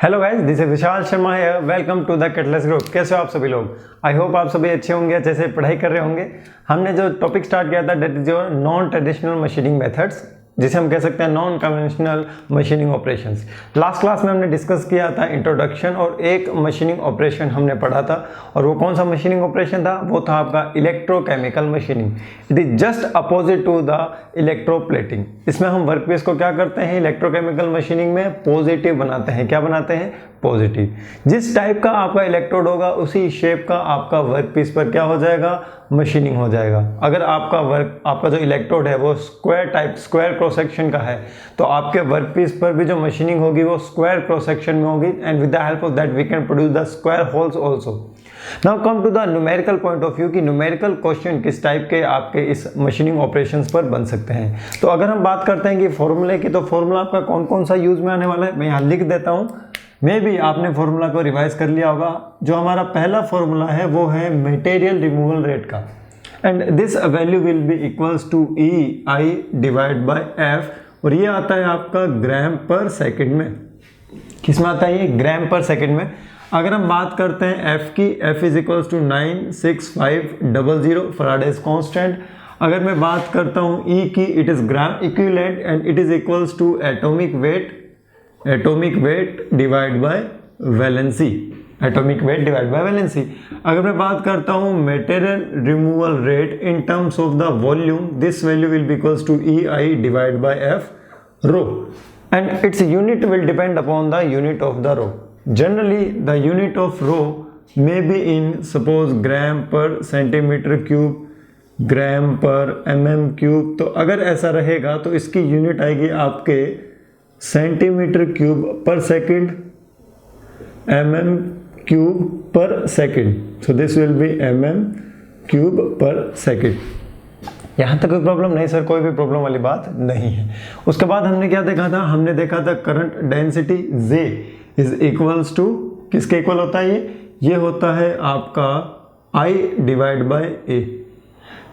Hello guys, this is Vishal Sharma है। Welcome to the catalyst group. कैसे हो आप सभी लोग? आई होप आप सभी अच्छे होंगे, अच्छे से पढ़ाई कर रहे होंगे। हमने जो टॉपिक स्टार्ट किया था that is your non traditional machining methods, जिसे हम कह सकते हैं non conventional machining operations. Last class में हमने डिस्कस किया था इंट्रोडक्शन और एक मशीनिंग ऑपरेशन हमने पढ़ा था, और वो कौन सा मशीनिंग ऑपरेशन था? वो था आपका electrochemical machining. It is just opposite to the electroplating. इसमें हम वर्कपीस को क्या करते हैं? इलेक्ट्रोकेमिकल मशीनिंग में पॉजिटिव बनाते हैं। क्या बनाते हैं? पॉजिटिव। जिस टाइप का आपका इलेक्ट्रोड होगा उसी शेप का आपका वर्कपीस पर क्या हो जाएगा? मशीनिंग हो जाएगा। अगर आपका जो इलेक्ट्रोड है वो square type, square cross section का है, तो आपके वर्कपीस पर भी जो मशीनिंग होगी वो स्क्वायर क्रॉस सेक्शन में होगी, and with the help of that we can produce the square holes also. Now come to the numerical point of view कि न्यूमेरिकल क्वेश्चन किस टाइप के आपके इस मशीनिंग ऑपरेशंस पर बन सकते हैं। तो अगर हम बात करते हैं कि फॉर्मूले की, तो फॉर्मूला आपका कौन कौन सा यूज में आने वाला है मैं यहाँ लिख देता हूँ। मे भी आपने फॉर्मूला को रिवाइज कर लिया होगा। जो हमारा पहला फॉर्मूला है वो है मटेरियल रिमूवल रेट का, and this value will be equals to E I divide by F, और ये आता है आपका ग्राम पर सेकंड में। किस में आता है ये? ग्राम पर सेकंड में। अगर हम बात करते हैं एफ की, F is equals to 96500 Faraday's constant. अगर मैं बात करता हूँ ई की, it is gram equivalent and it is equals to atomic weight divide by valency. Atomic weight divide by valency. अगर मैं बात करता हूँ material removal rate in terms of the volume, this value will be equals to E I divide by F rho, and its unit will depend upon the unit of the rho. Generally the unit of rho may be in suppose gram per centimetre cube, ग्राम पर MM cube. तो अगर ऐसा रहेगा तो इसकी unit आएगी आपके centimetre cube per second, MM cube per second. So this will B MM cube per second. यहाँ तक कोई प्रॉब्लम नहीं सर? कोई भी प्रॉब्लम वाली बात नहीं है। उसके बाद हमने क्या देखा था? हमने देखा था current density J is equals to, किसके इक्वल होता है ये होता है आपका I डिवाइड बाय A।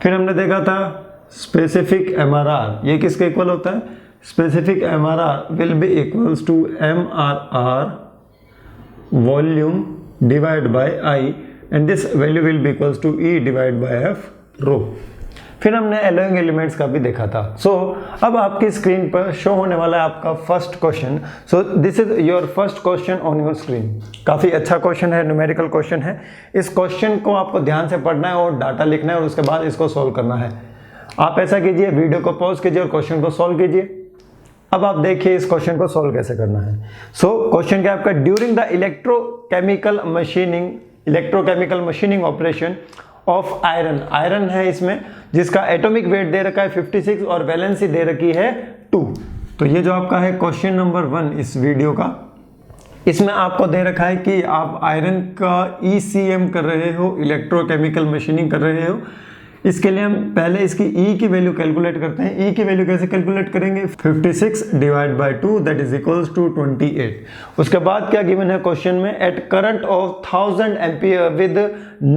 फिर हमने देखा था स्पेसिफिक MRR, ये किसके इक्वल होता है? Specific MRR will be equals to MRR volume divide by I, and this value will be equals to E divide by F rho. फिर हमने एलोइंग एलिमेंट्स का भी देखा था। सो अब आपकी स्क्रीन पर शो होने वाला है आपका first question. So this is your first question on your screen. काफ़ी अच्छा क्वेश्चन है, न्यूमेरिकल क्वेश्चन है। इस क्वेश्चन को आपको ध्यान से पढ़ना है और डाटा लिखना है, और उसके बाद इसको सॉल्व करना है। आप ऐसा कीजिए, वीडियो को पॉज कीजिए और क्वेश्चन को सॉल्व कीजिए। अब आप देखिए इस क्वेश्चन को सॉल्व कैसे करना है। सो क्वेश्चन क्या आपका? During the electrochemical machining operation of iron, iron है इसमें जिसका एटॉमिक वेट दे रखा है 56 और वैलेंसी दे रखी है 2। तो ये जो आपका है क्वेश्चन नंबर 1 इस वीडियो का, इसमें आपको दे रखा है कि आप आयरन का ECM कर रहे हो, इलेक्ट्रोकेमिकल मशीनिंग कर रहे हो। इसके लिए हम पहले इसकी E की वैल्यू कैलकुलेट करते हैं। E की वैल्यू कैसे कैलकुलेट करेंगे? 56 divide by 2 that is equals to 28। उसके बाद क्या गिवन है क्वेश्चन में? At current of 1000 ampere with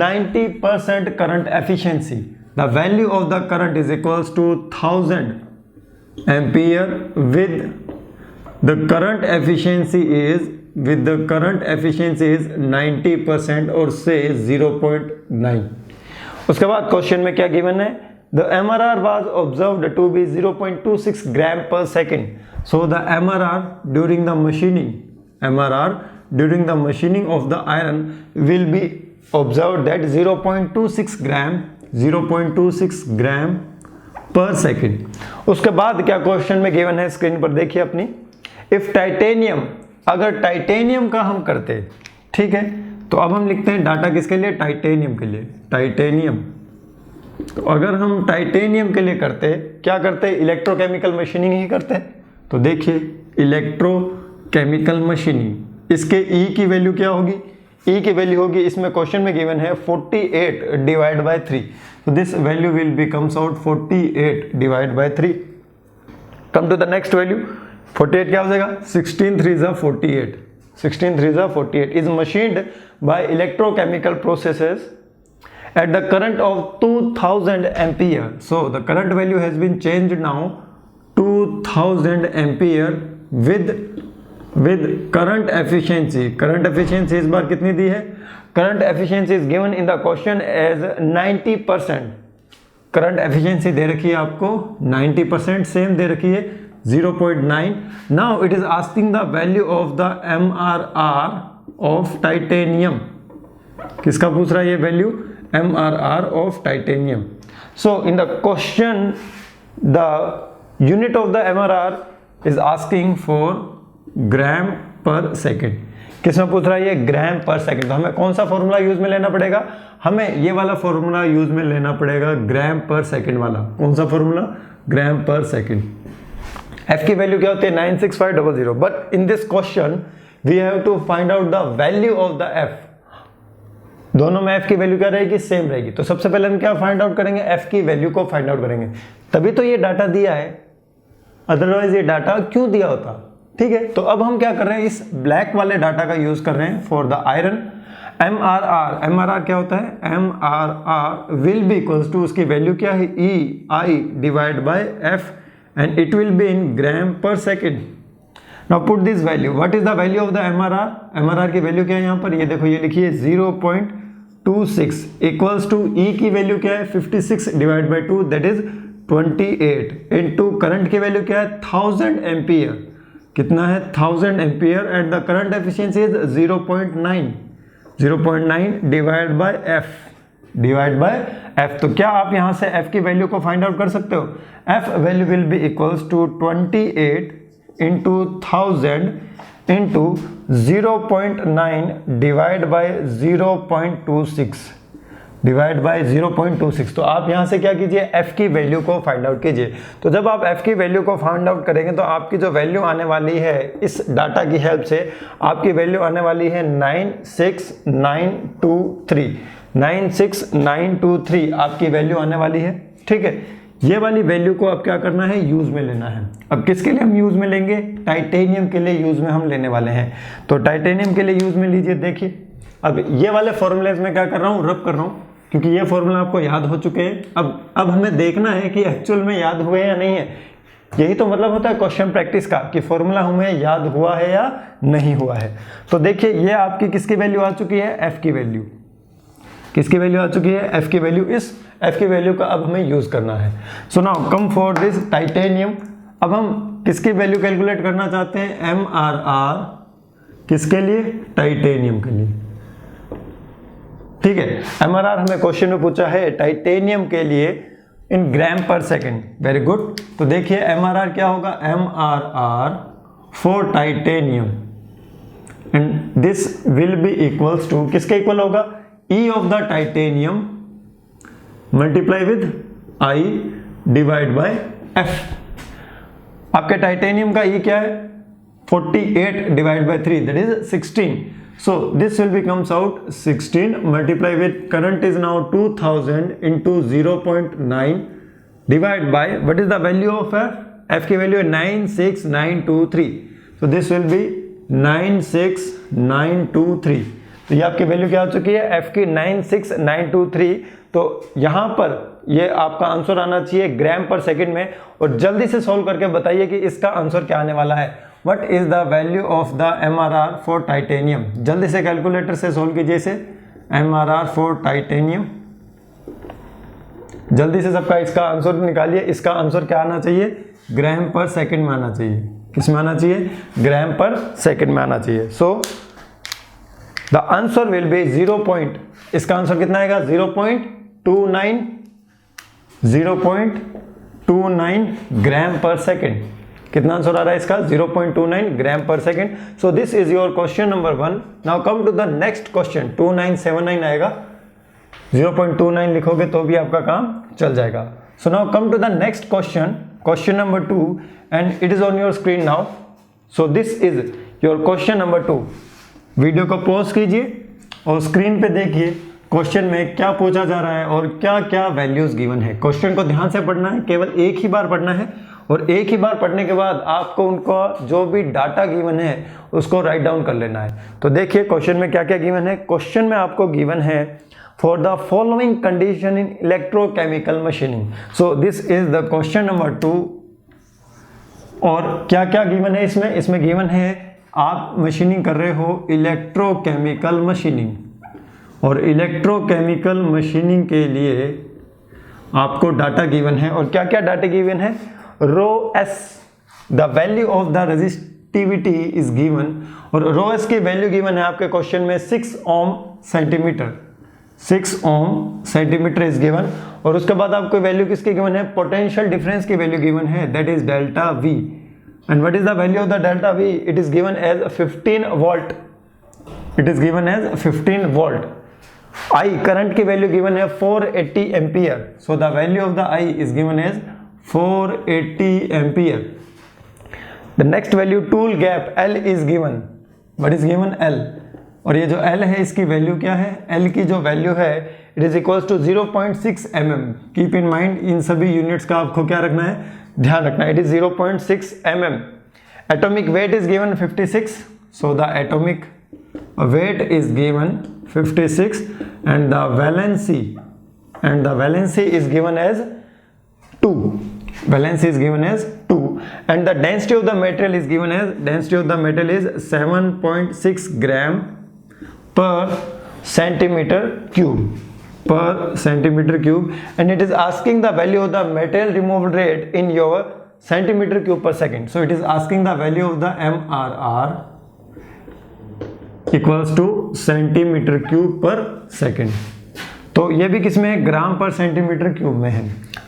90% current efficiency, the value of the current is equals to 1000 ampere with the current efficiency is 90% और से 0.9। उसके बाद क्वेश्चन में क्या गिवन है? The MRR was observed to be 0.26 gram per second. So the MRR during the machining of the iron will be observed that 0.26 gram per second. उसके बाद क्या क्वेश्चन में गिवन है? स्क्रीन पर देखिए अपनी। इफ टाइटेनियम, अगर टाइटेनियम का हम करते, ठीक है, तो अब हम लिखते हैं डाटा किसके लिए? टाइटेनियम के लिए। टाइटेनियम, तो अगर हम टाइटेनियम के लिए करते, क्या करते? इलेक्ट्रोकेमिकल मशीनिंग ही करते। तो देखिए इलेक्ट्रोकेमिकल मशीनिंग, इसके E की वैल्यू क्या होगी? E की वैल्यू होगी, इसमें क्वेश्चन में गिवन है 48 डिवाइड बाय 3। तो this value will be comes out 48 divide by 3। Come to the next value. 48 क्या हो जाएगा? 16 3 जा 48, 16 3 जा 48 is machined by electrochemical processes at the current of 2000 ampere. So the current value has been changed now 2000 ampere with with current efficiency. Current efficiency इस बार कितनी दी है? Current efficiency is given in the question as 90%. Current efficiency दे रखी है आपको 90%, same दे रखी है 0.9. Now it is asking the value of the MRR of titanium. किसका पूछ रहा है ये वैल्यू? MRR of titanium. So in the question the unit of the MRR is asking for gram पर सेकेंड. किसमें पूछ रहा है ये? ग्राम पर सेकेंड. तो हमें कौन सा फॉर्मूला यूज में लेना पड़ेगा? हमें ये वाला फॉर्मूला यूज में लेना पड़ेगा, ग्राम पर सेकेंड वाला. कौन सा फॉर्मूला? ग्राम पर सेकेंड. एफ की वैल्यू क्या होती है? 96500. But in this question we have to find out the value of the F. दोनों में एफ की वैल्यू क्या रहेगी? सेम रहेगी. तो सबसे पहले हम क्या फाइंड आउट करेंगे? एफ की वैल्यू को फाइंड आउट करेंगे. तभी तो ये डाटा दिया है, अदरवाइज ये डाटा क्यों दिया होता? ठीक है, तो अब हम क्या कर रहे हैं? इस ब्लैक वाले डाटा का यूज कर रहे हैं फॉर द आयरन. MRR क्या होता है? MRR will be equals to, उसकी वैल्यू क्या है? EI divide by F and it will be in gram पर second. Now put this value. What is the value of the MRR? MRR की value क्या है यहाँ पर? ये देखो, ये लिखिए 0.26 इक्वल्स टू E की वैल्यू क्या है? 56 divide by 2 that is 28 into current की वैल्यू क्या है? 1000 एम्पियर. कितना है? 1000 ampere and the current efficiency is 0.9 divide by F. तो क्या आप यहां से एफ की वैल्यू को फाइंड आउट कर सकते हो? F value will be equals to 28 into 1000 into 0.9 divide by 0.26. तो आप यहां से क्या कीजिए? एफ की वैल्यू को फाइंड आउट कीजिए. तो जब आप एफ की वैल्यू को फाइंड आउट करेंगे तो आपकी जो वैल्यू आने वाली है इस डाटा की हेल्प से, आपकी वैल्यू आने वाली है 96923. 96923 आपकी वैल्यू आने वाली है. ठीक है, ये वाली वैल्यू को अब क्या करना है? यूज में लेना है. अब किसके लिए हम यूज में लेंगे? टाइटेनियम के लिए यूज में हम लेने वाले हैं. तो टाइटेनियम के लिए यूज में लीजिए. देखिए, अब ये वाले फॉर्मूलेज में क्या कर रहा हूँ? रब कर रहा हूँ, क्योंकि ये फॉर्मूला आपको याद हो चुके हैं. अब हमें देखना है कि एक्चुअल में याद हुए या नहीं है. यही तो मतलब होता है क्वेश्चन प्रैक्टिस का, कि फॉर्मूला हमें याद हुआ है या नहीं हुआ है. तो देखिए, ये आपकी किसकी वैल्यू आ चुकी है? एफ की वैल्यू. किसकी वैल्यू आ चुकी है? एफ की वैल्यू. इस एफ की वैल्यू का अब हमें यूज करना है. सो now come for this titanium. अब हम किसकी वैल्यू कैलकुलेट करना चाहते हैं? MRR. किसके लिए? टाइटेनियम के लिए. ठीक है, MRR हमें क्वेश्चन में पूछा है टाइटेनियम के लिए इन ग्राम पर सेकेंड. Very good. तो देखिए MRR क्या होगा? MRR for titanium and this will be equals to, किसके इक्वल होगा? E of the titanium multiply with I divide by F. आपके टाइटेनियम का E क्या है? 48 divide by 3 that is 16. So this will becomes out 16 multiply with current is now 2000 into 0.9 divide by what is the value of F? F की value है 96923. So this will be 96923. तो ये आपकी value क्या आ चुकी है? F की 96923. तो यहाँ पर ये आपका आंसर आना चाहिए ग्राम पर सेकंड में. और जल्दी से सॉल्व करके बताइए कि इसका आंसर क्या आने वाला है. What is the value of the MRR for titanium? जल्दी से कैलकुलेटर से सोल्व कीजिए इसे. MRR for titanium. जल्दी से सबका इसका आंसर निकालिए. इसका आंसर क्या आना चाहिए? ग्राम पर सेकंड में आना चाहिए. किस में आना चाहिए? ग्राम पर सेकंड में आना चाहिए. So the answer will be 0. इसका आंसर कितना आएगा? 0.29 ग्राम पर सेकंड. कितना आंसर आ रहा है इसका? 0.29 ग्राम पर second. So this is your question number 1. Now come to the next question. 2979 आएगा. 0.29 लिखोगे तो भी आपका काम चल जाएगा. So now come to the next question, question number 2 and it is on your screen now. So this is your question number 2. Video को pause कीजिए और स्क्रीन पे देखिए क्वेश्चन में क्या पूछा जा रहा है और क्या क्या वैल्यूज गिवन है. क्वेश्चन को ध्यान से पढ़ना है, केवल एक ही बार पढ़ना है और एक ही बार पढ़ने के बाद आपको उनका जो भी डाटा गिवन है उसको राइट डाउन कर लेना है. तो देखिए क्वेश्चन में क्या क्या गिवन है. क्वेश्चन में आपको गिवन है for the following condition in electrochemical machining. So this is the question number 2. और क्या क्या गिवन है इसमें? इसमें गिवन है आप मशीनिंग कर रहे हो इलेक्ट्रोकेमिकल मशीनिंग, और इलेक्ट्रोकेमिकल मशीनिंग के लिए आपको डाटा गिवन है, और क्या क्या डाटा गिवन है, rho S the value of the resistivity is given, और रो एस की वैल्यू गिवन है आपके क्वेश्चन में 6 ohm centimetre, 6 ohm centimetre is given. और उसके बाद आपको वैल्यू किसकी गिवन है, पोटेंशियल डिफरेंस की वैल्यू गिवन है, that is delta V. And what is the value of the delta V, it is given as 15 volt, it is given as 15 volt. I current की value given है 480 ampere, so the value of the I is given as 480 ampere. The next value tool gap L is given, what is given L, और ये जो L है इसकी value क्या है, L की जो वैल्यू है it is equals to 0.6 mm। Keep in mind इन सभी यूनिट्स का आपको क्या रखना है, ध्यान रखना है, it is 0.6 mm। Atomic weight is given 56, so the atomic weight is given 56 and the valency is given as 2, valency is given as 2 and the density of the material is given as, density of the material is 7.6 gram per centimeter cube and it is asking the value of the material removal rate in your centimeter cube per second, so it is asking the value of the MRR equals two centimetre cube पर second. तो ये भी किस में है, ग्राम per centimetre cube में है।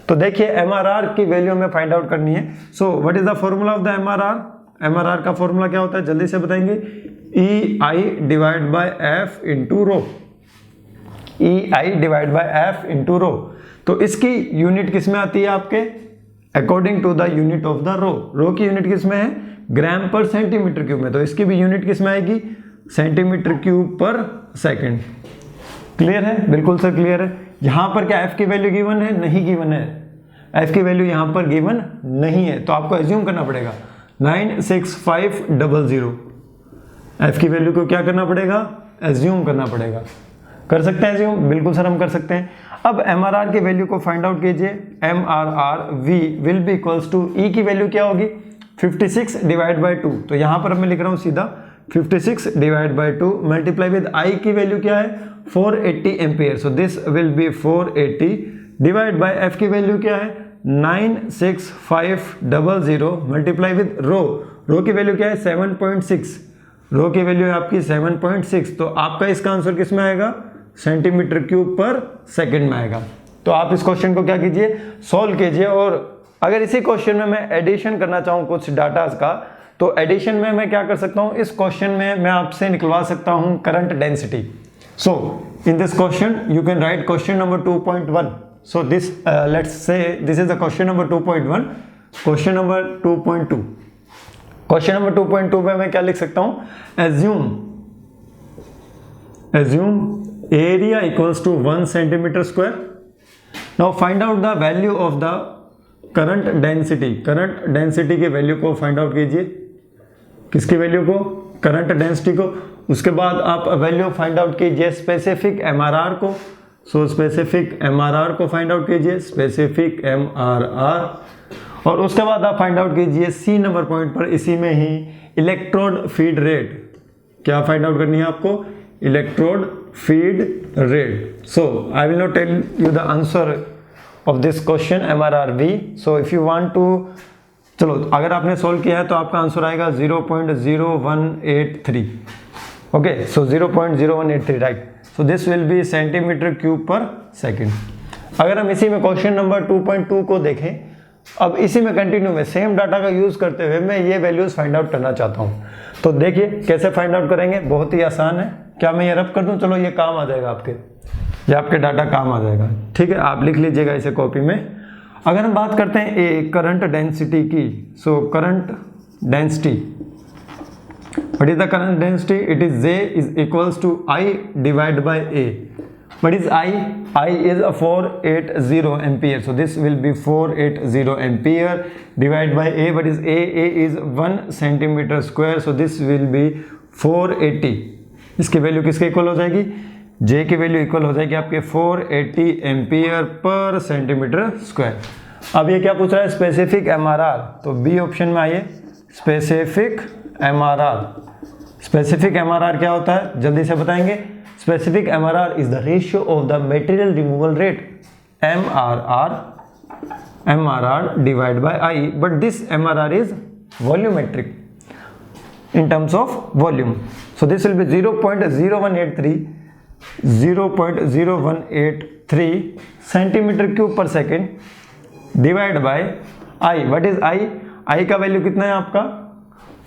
तो देखिए एमआरआर की वैल्यू हमें फाइंड आउट करनी है। So what is the formula of the MRR, MRR का फॉर्मूला क्या होता है जल्दी से बताएंगे, EI divide by F into rho, EI divide by F into rho. तो इसकी यूनिट किस में आती है आपके, according to the unit of the rho की यूनिट किस में है, ग्राम पर सेंटीमीटर क्यूब में, तो इसकी भी यूनिट किस में आएगी, centimetre cube per second. Clear है, बिल्कुल सर क्लियर है। यहां पर क्या एफ की वैल्यू गिवन है, नहीं गिवन है, एफ की वैल्यू यहां पर गिवन नहीं है, तो आपको एज्यूम करना पड़ेगा 96500, एफ की वैल्यू को क्या करना पड़ेगा, एज्यूम करना पड़ेगा। कर सकते हैं एज्यूम, बिल्कुल सर हम कर सकते हैं। अब एमआरआर की वैल्यू को फाइंड आउट कीजिए, MRR we will be equals to, E की वैल्यू क्या होगी 56 डिवाइड बाई 2, तो यहां पर मैं लिख रहा हूं सीधा 56 divide by 2 multiply with I की वैल्यू क्या है 480 ampere, so this will be 480 divide by F की वैल्यू क्या है 96500 मल्टीप्लाई विद रो की वैल्यू क्या है 7.6, रो की वैल्यू है आपकी 7.6, तो आपका इसका आंसर किस में आएगा, सेंटीमीटर क्यूब पर सेकंड में आएगा। तो आप इस क्वेश्चन को क्या कीजिए, सॉल्व कीजिए। और अगर इसी क्वेश्चन में मैं एडिशन करना चाहूँ कुछ डाटा का, तो एडिशन में मैं क्या कर सकता हूं, इस क्वेश्चन में मैं आपसे निकलवा सकता हूं current density. So in this question you can write question number 2.1। So this let's say this is the question number 2.1, question number 2.2। Question number 2.2 में मैं क्या लिख सकता हूं, assume area equals to 1 centimetre square. Now find out the value of the current density, current density की value को find out कीजिए, किसकी वैल्यू को, करंट डेंसिटी को। उसके बाद आप वैल्यू फाइंड आउट कीजिए स्पेसिफिक एमआरआर को, सो स्पेसिफिक एमआरआर को फाइंड आउट कीजिए, स्पेसिफिक एमआरआर। और उसके बाद आप फाइंड आउट कीजिए सी नंबर पॉइंट पर, इसी में ही इलेक्ट्रोड फीड रेट, क्या फाइंड आउट करनी है आपको, electrode feed rate. So I will not tell you the answer of this question MRRV, so if you want to, चलो अगर आपने सोल्व किया है तो आपका आंसर आएगा 0.0183, okay, so 0.0183 right, so this will B centimetre cube per second. अगर हम इसी में क्वेश्चन नंबर 2.2 को देखें, अब इसी में कंटिन्यू में सेम डाटा का यूज करते हुए मैं ये वैल्यूज फाइंड आउट करना चाहता हूँ। तो देखिए कैसे फाइंड आउट करेंगे, बहुत ही आसान है। क्या मैं ये रब कर दूँ, चलो ये काम आ जाएगा आपके, ये आपके डाटा काम आ जाएगा, ठीक है, आप लिख लीजिएगा इसे कॉपी में। अगर हम बात करते हैं ए करंट डेंसिटी की, so current density, what is the current density, it is J is equals to I divide by A। What is I is 480 ampere, so this will be 480 ampere divide by A। What is A is 1 centimetre square, so this will be 480। इसकी value किसके equal हो जाएगी, J की value equal हो जाएगी आपके 480 ampere per centimetre square. अब ये क्या पूछ रहा है, स्पेसिफिक एमआरआर, तो बी ऑप्शन में आइए, स्पेसिफिक MRR। स्पेसिफिक MRR क्या होता है, जल्दी से बताएंगे। Specific MRR is the ratio of the material removal rate, MRR divide by I, but this MRR is volumetric in terms of volume. So this will be 0.0183 centimeter cube per second divided by I. What is I? I का value कितना है आपका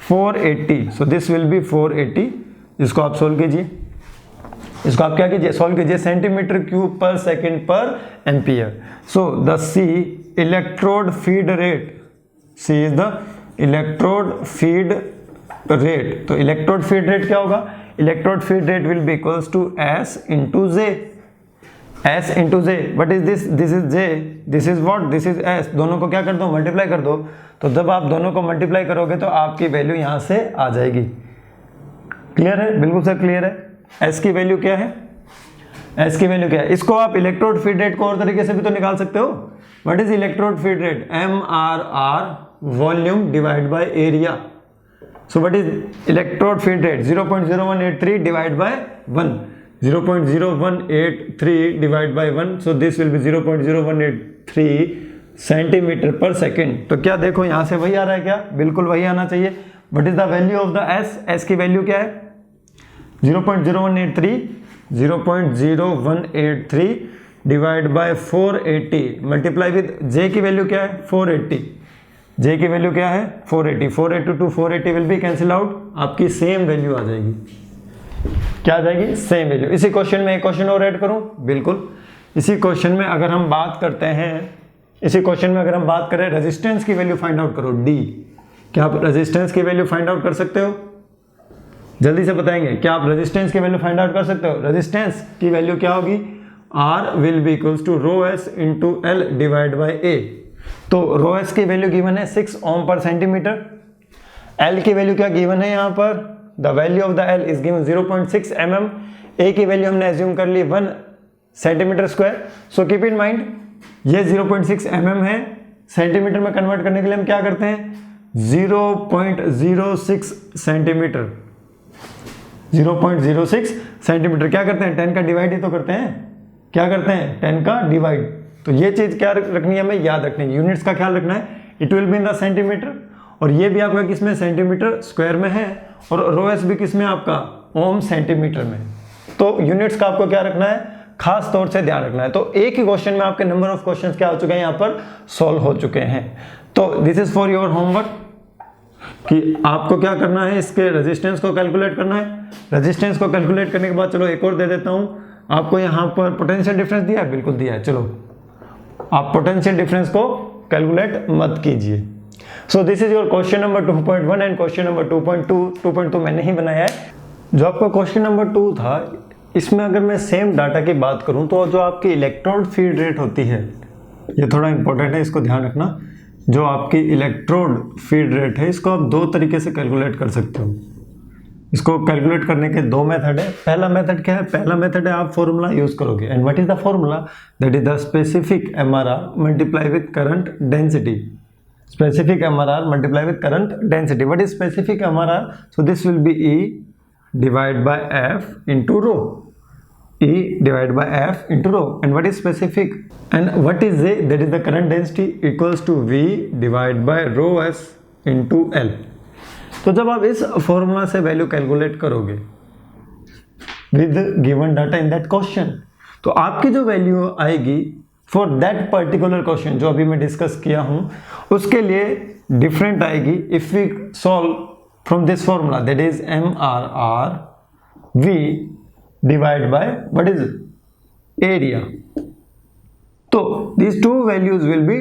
480. So this will be 480. इसको आप solve कीजिए, इसको आप क्या कीजिए, सोल्व कीजिए, सेंटीमीटर क्यूब पर सेकेंड पर ampere. So the C electrode feed rate, C is the electrode feed rate. तो इलेक्ट्रोड फीड रेट क्या होगा, electrode feed rate will be equals to S into J. S into J, what is this, this is J, this is what, this is S. दोनों को क्या कर दो, multiply कर दो. तो जब आप दोनों को मल्टीप्लाई करोगे तो आपकी वैल्यू यहां से आ जाएगी. क्लियर है, बिल्कुल सर क्लियर है. S की वैल्यू क्या है, S की वैल्यू क्या है. इसको आप इलेक्ट्रोड फीड रेट को और तरीके से भी तो निकाल सकते हो. What is electrode feed rate, MRR volume divide by area. So what is electrode feed rate? 0.0183 divided by 1. 0.0183 divided by 1. So this will be 0.0183 centimeter per second. तो क्या देखो यहाँ से वही आ रहा है क्या, बिल्कुल वही आना चाहिए. What is the value of the S? S की वैल्यू क्या है 0.0183. 0.0183 divided by 480 multiply with J की वैल्यू क्या है 480. J की वैल्यू क्या है 480. 480 to 480 will be cancel out, आपकी सेम वैल्यू आ जाएगी. क्या आ जाएगी, सेम वैल्यू. इसी क्वेश्चन में एक क्वेश्चन और ऐड करूं, बिल्कुल. इसी क्वेश्चन में अगर हम बात करते हैं, इसी क्वेश्चन में अगर हम बात करें रेजिस्टेंस की वैल्यू फाइंड आउट करो, D. क्या आप रेजिस्टेंस की वैल्यू फाइंड आउट कर सकते हो, जल्दी से बताएंगे. क्या आप रेजिस्टेंस की वैल्यू फाइंड आउट कर सकते हो. रेजिस्टेंस की वैल्यू क्या होगी, R will be equals to rho S into L divide by A. तो रो एस की वैल्यू गिवन है 6 ओम पर सेंटीमीटर. एल की वैल्यू क्या गिवन है यहाँ पर, the value of the L is given 0.6 mm. A की वैल्यू हमने एज्यूम कर ली 1 centimetre square. So keep in mind ये 0.6 mm है, सेंटीमीटर में कन्वर्ट करने के लिए हम क्या करते हैं 0.06 सेंटीमीटर. 0.06 सेंटीमीटर क्या करते हैं, 10 का डिवाइड ही तो करते हैं. क्या करते हैं, 10 का डिवाइड. तो ये चीज क्या रखनी है, हमें याद रखनी है, यूनिट्स का ख्याल रखना है. It will be in the centimetre, और ये भी आपका किस में, सेंटीमीटर स्क्वायर में है, और रो एस भी किस में आपका ओम सेंटीमीटर में. तो यूनिट्स का आपको क्या रखना है, खास तौर से ध्यान रखना है. तो एक ही क्वेश्चन में आपके नंबर ऑफ क्वेश्चंस क्या हो चुके हैं, यहाँ पर सॉल्व हो चुके हैं. तो this is for your homework कि आपको क्या करना है, इसके रेजिस्टेंस को कैलकुलेट करना है. रेजिस्टेंस को कैलकुलेट करने के बाद चलो एक और दे देता हूं आपको, यहाँ पर पोटेंशियल डिफरेंस दिया है, बिल्कुल दिया है. चलो आप पोटेंशियल डिफरेंस को कैलकुलेट मत कीजिए. सो this is your question number 2.1 and question number 2.2. 2.2 मैंने ही बनाया है. जो आपका क्वेश्चन नंबर 2 था, इसमें अगर मैं सेम डाटा की बात करूं तो जो आपकी इलेक्ट्रोड फीड रेट होती है, ये थोड़ा इंपॉर्टेंट है, इसको ध्यान रखना. जो आपकी इलेक्ट्रोड फीड रेट है, इसको आप दो तरीके से कैलकुलेट कर सकते हो. इसको कैलकुलेट करने के दो मेथड है. पहला मेथड क्या है, पहला मेथड है आप फॉर्मूला यूज करोगे. And what is the formula, that is the specific MRR multiply with current density. Specific MRR multiply with current density. What is specific MRR, so this will B E divide by F into row. E divided by F into rho. And what is specific? And what is J? That is the current density equals to V divided by rho S into L. तो जब आप इस formula से value calculate करोगे with given data in that question, तो आपकी जो value आएगी फॉर दैट पर्टिकुलर क्वेश्चन जो अभी मैं डिस्कस किया हूं, उसके लिए डिफरेंट आएगी if we solve from this formula, that is MRR V divided by what is area. तो these two values will be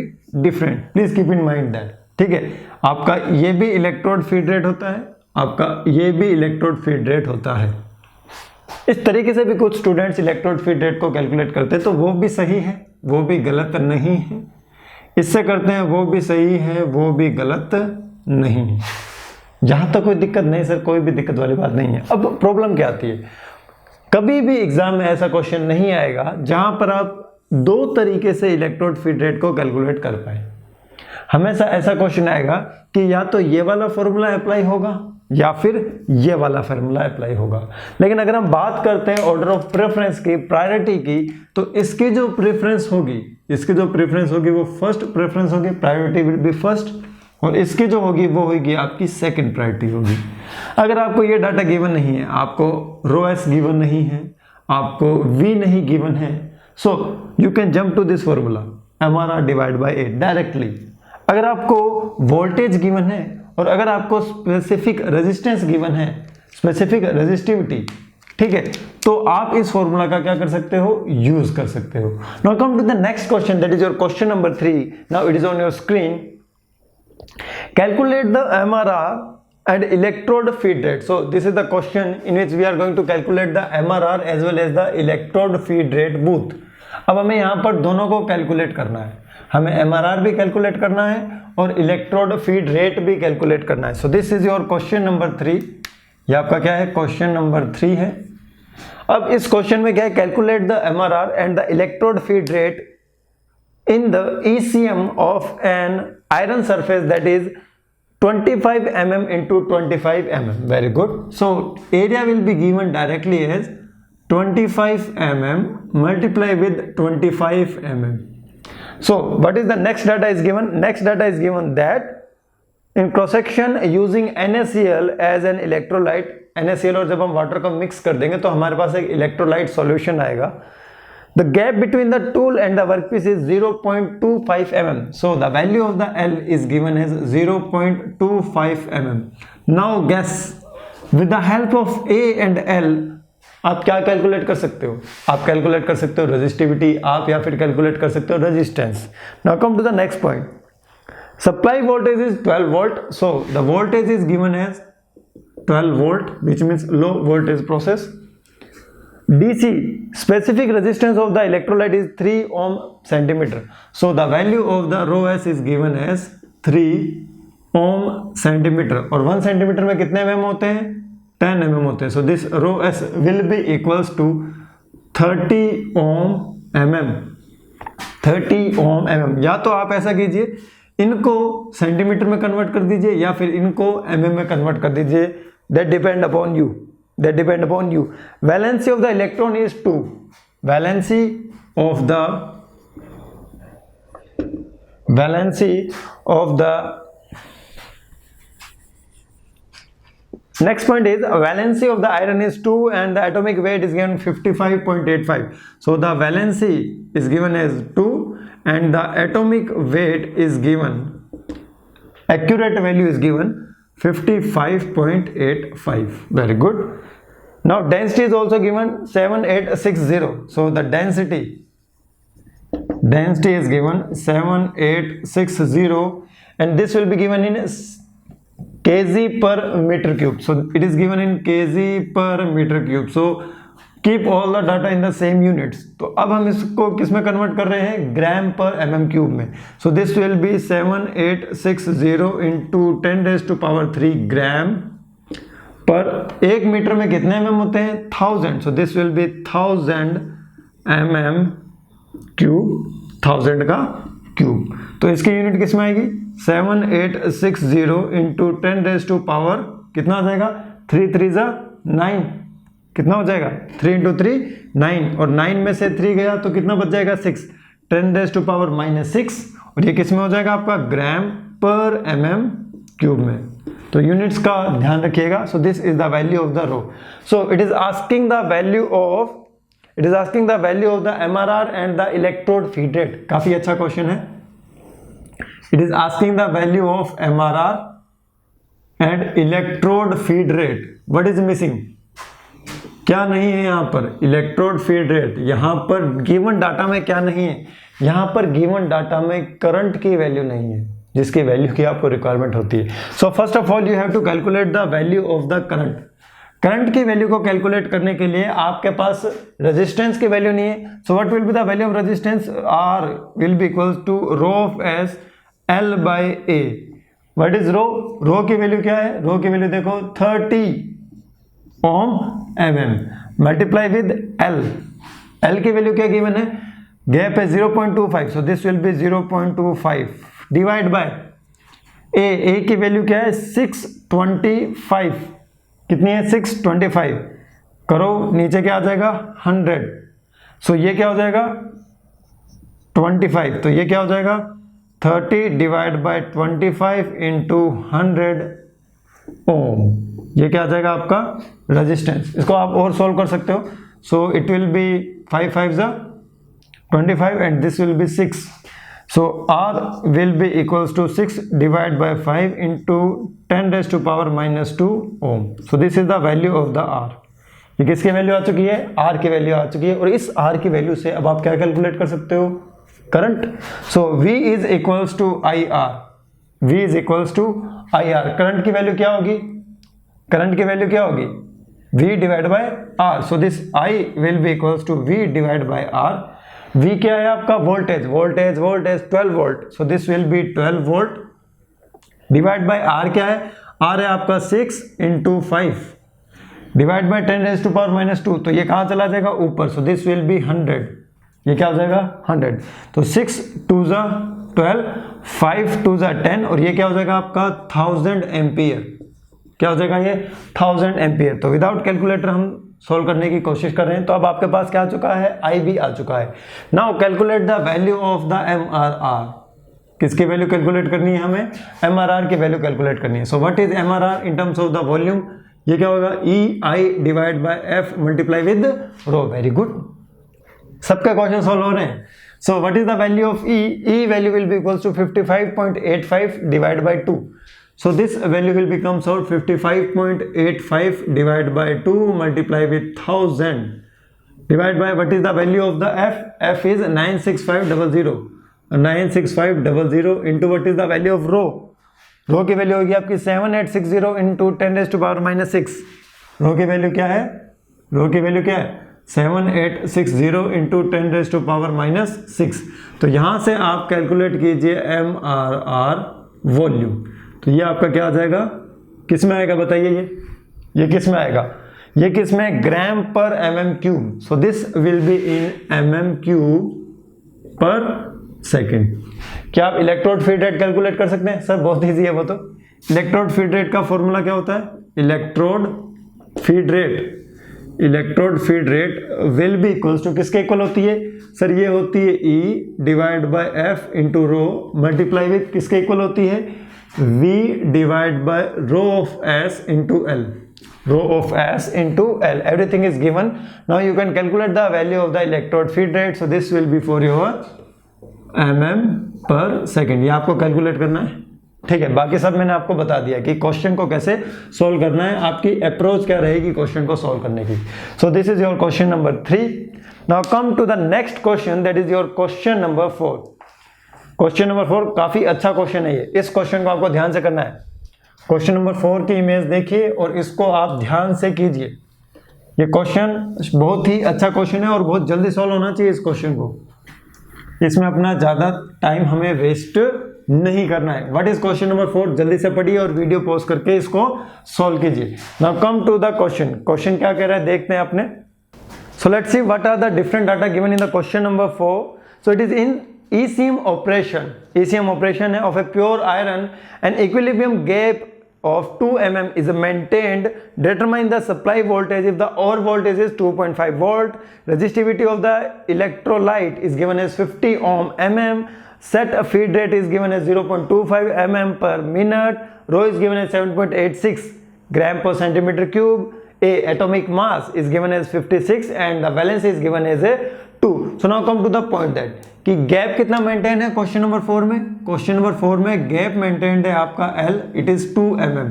different. Please keep in mind that. ठीक है, आपका ये भी इलेक्ट्रोड फीड रेट होता है, आपका ये भी इलेक्ट्रोड फीड रेट होता है. इस तरीके से भी कुछ स्टूडेंट्स इलेक्ट्रोड फीड रेट को कैलकुलेट करते हैं, तो वो भी सही है, वो भी गलत नहीं है. इससे करते हैं वो भी सही है, वो भी गलत नहीं है. जहां तक कोई दिक्कत नहीं सर, कोई भी दिक्कत वाली बात नहीं है. अब प्रॉब्लम क्या आती है, कभी भी एग्जाम में ऐसा क्वेश्चन नहीं आएगा जहां पर आप दो तरीके से इलेक्ट्रोड फीड रेट को कैलकुलेट कर पाए. हमेशा ऐसा क्वेश्चन आएगा कि या तो ये वाला फॉर्मूला अप्लाई होगा या फिर ये वाला फार्मूला अप्लाई होगा। लेकिन अगर हम बात करते हैं ऑर्डर ऑफ प्रेफरेंस की, प्रायोरिटी की, तो इसकी जो प्रेफरेंस होगी वो फर्स्ट प्रेफरेंस होगी, प्रायोरिटी विल बी फर्स्ट, और इसकी जो होगी वो होगी आपकी सेकंड प्रायोरिटी होगी। अगर आपको ये डाटा गिवन नहीं है, आपको रो एस गिवन नहीं है, आपको वी नहीं गिवन है, so you can jump to this formula MRR divide by A directly. अगर आपको वोल्टेज गिवन है और अगर आपको स्पेसिफिक रेजिस्टेंस गिवन है, स्पेसिफिक रेजिस्टिविटी, ठीक है, तो आप इस फॉर्मूला का क्या कर सकते हो, यूज कर सकते हो। Now come to the next question, that is your question number 3। Now it is on your screen. Calculate the MRR and electrode feed rate. So this is the question in which we are going to calculate the MRR as well as the electrode feed rate both. अब हमें यहाँ पर दोनों को calculate करना है, हमें MRR भी कैलकुलेट करना है और इलेक्ट्रोड फीड रेट भी कैलकुलेट करना है। सो this is your question number 3। ये आपका क्या है, क्वेश्चन नंबर 3 है। अब इस क्वेश्चन में क्या है, calculate the MRR and the electrode feed rate in the ECM of an iron surface that is 25 mm into 25 mm. Very good. So area will be given directly as 25 mm multiply with 25 mm. So what is the next data is given? Next data is given that in cross section using NaCl as an electrolyte, NaCl और जब हम water को mix कर देंगे तो हमारे पास एक electrolyte solution आएगा। The gap between the tool and the workpiece is 0.25 mm. So the value of the L is given as 0.25 mm. Now guess with the help of A and L आप क्या calculate कर सकते हो? आप calculate कर सकते हो resistivity, आप या फिर कैलकुलेट कर सकते हो resistance. Now come to the next point. Supply voltage is 12 volt. So the voltage is given as 12 volt, which means low voltage process. DC specific resistance of the electrolyte is 3 ohm centimeter. So the value of the rho s is given as 3 ohm centimeter और 1 centimeter में कितने mm होते हैं, 10 mm होते हैं। So this rho s will be equals to 30 ohm mm, 30 ohm mm। या तो आप ऐसा कीजिए, इनको सेंटीमीटर में कन्वर्ट कर दीजिए या फिर इनको mm में कन्वर्ट कर दीजिए, that depend upon you, that depend upon you। Valency of the electron is 2, valency of the next point is valency of the iron is 2 and the atomic weight is given 55.85. So the valency is given as 2 and the atomic weight is given, accurate value is given 55.85. Very good. Now density is also given 7860. So the density is given 7860 and this will be given in kg per meter cube. So it is given in kg per meter cube. So keep all the data in the same units. तो अब हम इसको किस में convert कर रहे हैं, ग्राम पर mm क्यूब में। So this will be 7860 into 10⁻³ ग्राम पर 1 मीटर में कितने mm होते हैं, 1000। So this will be 1000 mm cube, 1000 का क्यूब। तो इसकी यूनिट किस में आएगी, 7860 into 10⁻, कितना आ जाएगा, 3 3 जा 9, कितना हो जाएगा, 3 into 3 9 और 9 में से 3 गया तो कितना बच जाएगा, 6, 10⁻⁻6 और ये किस में हो जाएगा आपका, ग्राम पर mm क्यूब में। तो यूनिट्स का ध्यान रखिएगा। So this is the value of the rho. So it is asking the value of the MRR and the electrode feed rate. काफी अच्छा क्वेश्चन है। It is asking the value of MRR and electrode feed rate. What is missing, क्या नहीं है यहाँ पर, electrode feed rate. यहाँ पर गिवन डाटा में क्या नहीं है, यहाँ पर गिवन डाटा में करंट की वैल्यू नहीं है जिसकी वैल्यू की आपको रिक्वायरमेंट होती है। So first of all you have to calculate the value of the current. Current की वैल्यू को कैलकुलेट करने के लिए आपके पास रेजिस्टेंस की वैल्यू नहीं है। So what will be the value of resistance, R will be equals to rho of S L by A। What is rho, rho की वैल्यू क्या है, रो की वैल्यू देखो 30 ohm mm multiply with L। L की value क्या given है, gap है 0.25, so this will be 0.25 divide by A की वैल्यू क्या है 625, कितनी है 625, करो नीचे क्या आ जाएगा 100, सो ये क्या हो जाएगा 25, तो ये क्या हो जाएगा 30 डिवाइड बाय 25 इंटू 100 ओम, ये क्या आ जाएगा आपका रेजिस्टेंस। इसको आप और सॉल्व कर सकते हो, so it will B 5 5 25 and this will B 6, so R will be equals to 6 divided by 5 into 10 raised to power minus 2 ohm. So this is the value of the R. ये किसकी value आ चुकी है, R की value आ चुकी है, और इस R की वैल्यू से अब आप क्या कैलकुलेट कर सकते हो, current. So V is equals to IR, V is equals to IR, current की वैल्यू क्या होगी, करंट की वैल्यू क्या होगी V divided by R, so this I will be equals to V divided by R। V क्या है आपका voltage, voltage voltage 12 volt, so this will be 12 volt divide by R क्या है, R है आपका 6 into 5 divide by 10 raise to power minus 2, तो ये कहाँ चला जाएगा ऊपर, सो दिस विल बी 100, ये क्या हो जाएगा 100, तो 6 2 जा 12, 5 2 जा 10, और ये क्या हो जाएगा आपका 1000 एम्पियर, क्या हो जाएगा ये 1000 एम्पियर। तो विदाउट कैलकुलेटर हम सोल्व करने की कोशिश कर रहे हैं, तो अब आपके पास क्या आ चुका है, आई भी आ चुका है। Now calculate the value of the MRR, किसकी वैल्यू कैलकुलेट करनी है हमें, MRR की वैल्यू कैलकुलेट करनी है। So what is MRR in terms of the volume, ये क्या होगा EI divide by F multiply with rho, very good, सबके क्वेश्चन सोल्व हो रहे हैं। So what is the value of E value will be equals to 55.85 divide by 2, so this value will becomes out 55.85 divided by 2 multiply with 1000 divided by what is the value of the F is 96500, 96500 into what is the value of रो की value होगी आपकी 7860 into 10 raised to power minus 6, रो की value क्या है, रो की value क्या है 7860 into 10 raised to power minus 6। तो यहां से आप कैलकुलेट कीजिए MRR वॉल्यूम, तो ये आपका क्या आ जाएगा, किस में आएगा बताइए, ये किस में आएगा, ये किस में, ग्राम पर mm cube, so this will be in mm cube पर सेकेंड। क्या आप इलेक्ट्रोड फीड रेट कैलकुलेट कर सकते हैं, सर बहुत इजी है वो तो। इलेक्ट्रोड फीड रेट का फॉर्मूला क्या होता है, electrode feed rate, electrode feed rate will be equals to किसके इक्वल होती है, सर ये होती है E divide by F into rho multiply with किसके इक्वल होती है, V divided by rho of S into L, rho of S into L, everything is given। Now you can calculate the value of the electrode feed rate, so this will be for your mm per second, ये आपको calculate करना है, ठीक है। बाकी सब मैंने आपको बता दिया कि क्वेश्चन को कैसे सोल्व करना है, आपकी अप्रोच क्या रहेगी क्वेश्चन को सोल्व करने की। So this is your question number 3। Now come to the next question, that is your question number 4। Question number 4 काफी अच्छा क्वेश्चन है ये, इस क्वेश्चन को आपको ध्यान से करना है। क्वेश्चन नंबर 4 की इमेज देखिए और इसको आप ध्यान से कीजिए। ये क्वेश्चन बहुत ही अच्छा क्वेश्चन है और बहुत जल्दी सॉल्व होना चाहिए इस क्वेश्चन को, इसमें अपना ज्यादा टाइम हमें वेस्ट नहीं करना है। व्हाट इज क्वेश्चन नंबर 4, जल्दी से पढ़िए और वीडियो पॉज करके इसको सॉल्व कीजिए। Now come to the question, question क्या कह रहा है देखते हैं आपने। So let's see what are the different data given in the question number 4। सो इट इज इन ECM operation, ECM operation है of a pure iron, an equilibrium gap of 2 mm is maintained. Determine the supply voltage if the ore voltage is 2.5 volt. Resistivity of the electrolyte is given as 50 ohm mm. Set feed rate is given as 0.25 mm per minute. Rho is given as 7.86 gram per centimeter cube. A atomic mass is given as 56 and the valence is given as a 2. So now come to the point that कि gap कितना maintain है question number 4 में, question number 4 में gap maintained है आपका L, it is 2 mm।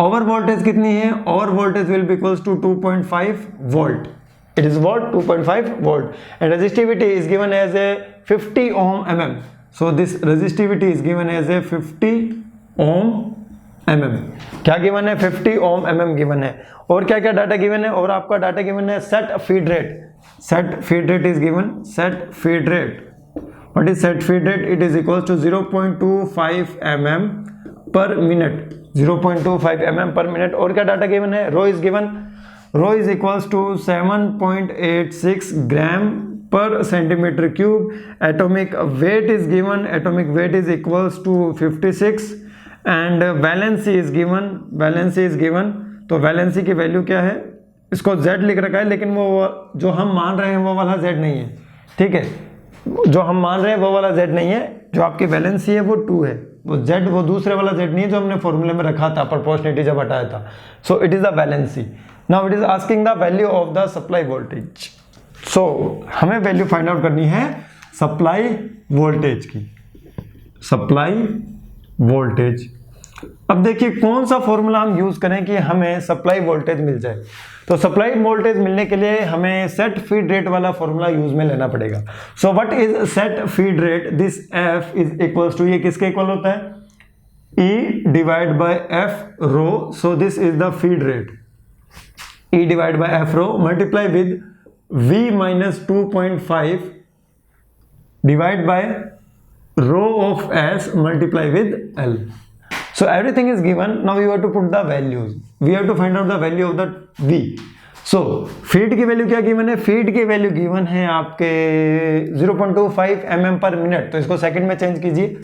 Over voltage कितनी है, over voltage will be equals to 2.5 volt, it is what 2.5 volt and resistivity is given as a 50 ohm mm। So this resistivity is given as a 50 ohm mm। क्या given है, 50 ohm mm given है। और क्या क्या data given है, और आपका data given है set feed rate, set feed rate is given, set feed rate, what is set feed rate, it is equals to 0.25 mm per minute, 0.25 mm per minute। और क्या डाटा गिवन है, rho is given, rho is equals to 7.86 gram per centimetre cube. Atomic weight is given, atomic weight is equals to 56 and valency is given, तो valency की value क्या है, इसको z लिख रखा है, लेकिन वो जो हम मान रहे हैं वो वाला z नहीं है, ठीक है, जो हम मान रहे हैं वो वाला z नहीं है, जो आपकी वैलेंसी है वो 2 है, वो z वो दूसरे वाला z नहीं है जो हमने फॉर्मूले में रखा था प्रोपोर्शनलिटी जब हटाया था। So it is the valency. Now it is asking the value of the supply voltage. So हमें वैल्यू फाइंड आउट करनी है सप्लाई वोल्टेज की, सप्लाई वोल्टेज। अब देखिए कौन सा फॉर्मूला हम यूज करें कि हमें सप्लाई वोल्टेज मिल जाए। तो सप्लाई वोल्टेज मिलने के लिए हमें सेट फीड रेट वाला फॉर्मूला यूज में लेना पड़ेगा। So what is set feed rate, this F is equals to, ये किसके इक्वल होता है, E divide by F rho. So this is the feed rate, E divide by F rho multiply with V minus 2.5 divide by rho of S multiply with L. So everything is given. Now you have to put the values. We have to find out the value of the V. So feed की value क्या given है, feed की value given है आपके 0.25 mm पर minute, तो इसको second में चेंज कीजिए,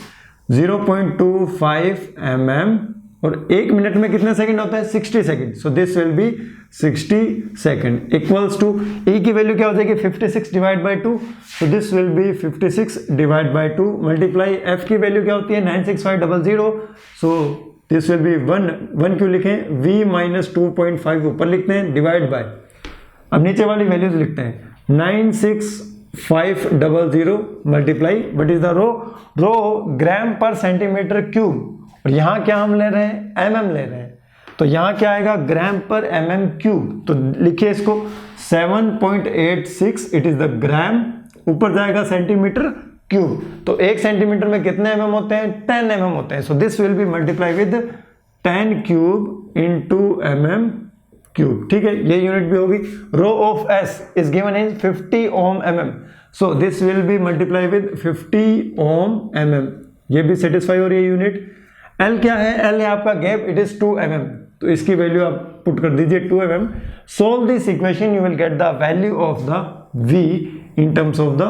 0.25 mm, और एक मिनट में कितने सेकंड होता है, 60 second. So this will be 60 second equals to, E की वैल्यू क्या हो जाएगी 56 divide by 2, so this will be 56 divide by 2 multiply F की वैल्यू क्या होती है 96500, सो दिस विल बी 1 क्यों लिखें, v माइनस 2.5 ऊपर लिखते हैं डिवाइड बाय, अब नीचे वाली वैल्यूज लिखते हैं 96500 multiply, what is the rho gram per centimetre cube, और यहाँ क्या हम ले रहे हैं, mm ले रहे हैं, तो यहाँ क्या आएगा ग्राम पर mm क्यूब, तो लिखिए इसको 7.86, इट इज द ग्राम, ऊपर जाएगा सेंटीमीटर क्यूब, तो 1 सेंटीमीटर में कितने mm होते हैं, 10 mm होते हैं। So this will be multiply with 10 cube into mm cube, ठीक है, ये यूनिट भी होगी। Rho of s is given in 50 ohm mm, so this will be multiply with 50 ohm mm, ये भी सेटिस्फाई हो रही है यूनिट। L क्या है, L है आपका गैप, इट इज 2 mm, तो इसकी वैल्यू आप पुट कर दीजिए 2 mm। Solve this equation, you will get the value of the V in terms of the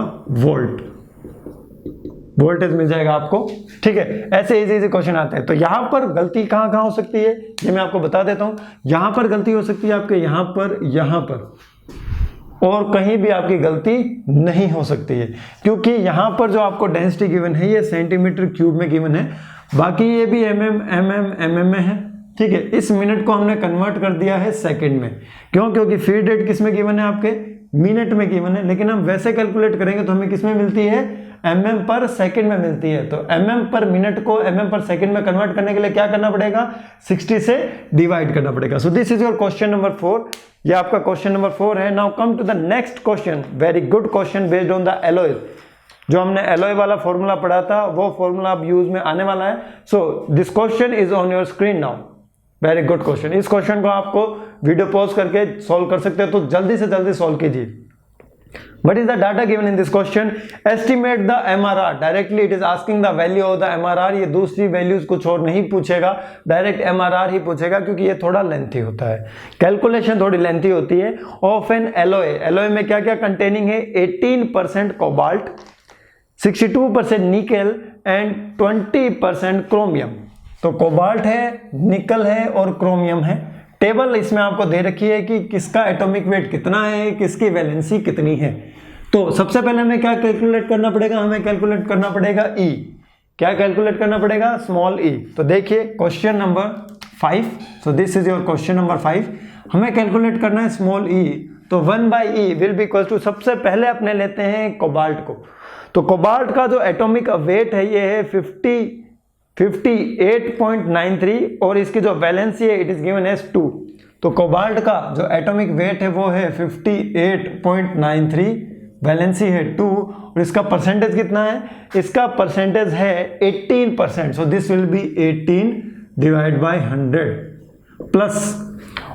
voltage मिल जाएगा आपको, ठीक है। ऐसे इजी क्वेश्चन आते हैं। तो यहां पर गलती कहां कहां हो सकती है ये मैं आपको बता देता हूं। यहां पर गलती हो सकती है आपके यहां पर, और कहीं भी आपकी गलती नहीं हो सकती है, क्योंकि यहां पर जो आपको डेंसिटी गिवन है ये सेंटीमीटर क्यूब में गिवन है, बाकी ये भी mm में है, ठीक है। इस मिनट को हमने कन्वर्ट कर दिया है सेकंड में, क्यों, क्योंकि फीड रेट किस में गिवन है, आपके मिनट में गिवन है, लेकिन हम वैसे कैलकुलेट करेंगे तो हमें किस में मिलती है, mm पर सेकंड में मिलती है। तो mm पर मिनट को mm पर सेकंड में कन्वर्ट करने के लिए क्या करना पड़ेगा, 60 से डिवाइड करना पड़ेगा। So this is your question number 4, ये आपका क्वेश्चन नंबर 4 है। Now come to the next question, very good question based on the alloy. जो हमने एलॉय वाला फॉर्मूला पढ़ा था वो फॉर्मूला अब यूज में आने वाला है। So this question is on your screen now, very good question. इस क्वेश्चन को आपको वीडियो पॉज करके सॉल्व कर सकते हो, तो जल्दी से जल्दी सॉल्व कीजिए। What is the data given in this question? Estimate the MRR. Directly it is asking the value of the MRR. ये दूसरी वैल्यूज कुछ और नहीं पूछेगा, डायरेक्ट MRR ही पूछेगा, क्योंकि ये थोड़ा लेंथी होता है, कैलकुलेशन थोड़ी लेंथी होती है। ऑफ एन एलॉय, एलॉय में क्या क्या कंटेनिंग है, 18% कोबाल्ट, 62% निकल एंड 20% क्रोमियम। तो कोबाल्ट है, निकल है और क्रोमियम है। टेबल इसमें आपको दे रखी है कि किसका एटॉमिक वेट कितना है, किसकी वैलेंसी कितनी है। तो सबसे पहले हमें क्या कैलकुलेट करना पड़ेगा, हमें कैलकुलेट करना पड़ेगा E। क्या कैलकुलेट करना पड़ेगा, स्मॉल e। तो देखिए question number 5, so this is your question number 5, हमें कैलकुलेट करना है स्मॉल e। तो 1/e will be equal to, सबसे पहले अपने लेते हैं कोबाल्ट को। तो कोबाल्ट का जो एटॉमिक वेट है ये है 58.93 और इसकी जो वैलेंसी है इट इज गिवन एज 2। तो कोबाल्ट का जो एटॉमिक वेट है वो है 58.93, वैलेंसी है 2 और इसका परसेंटेज कितना है, इसका परसेंटेज है 18%। सो this will B 18 divide by 100 plus,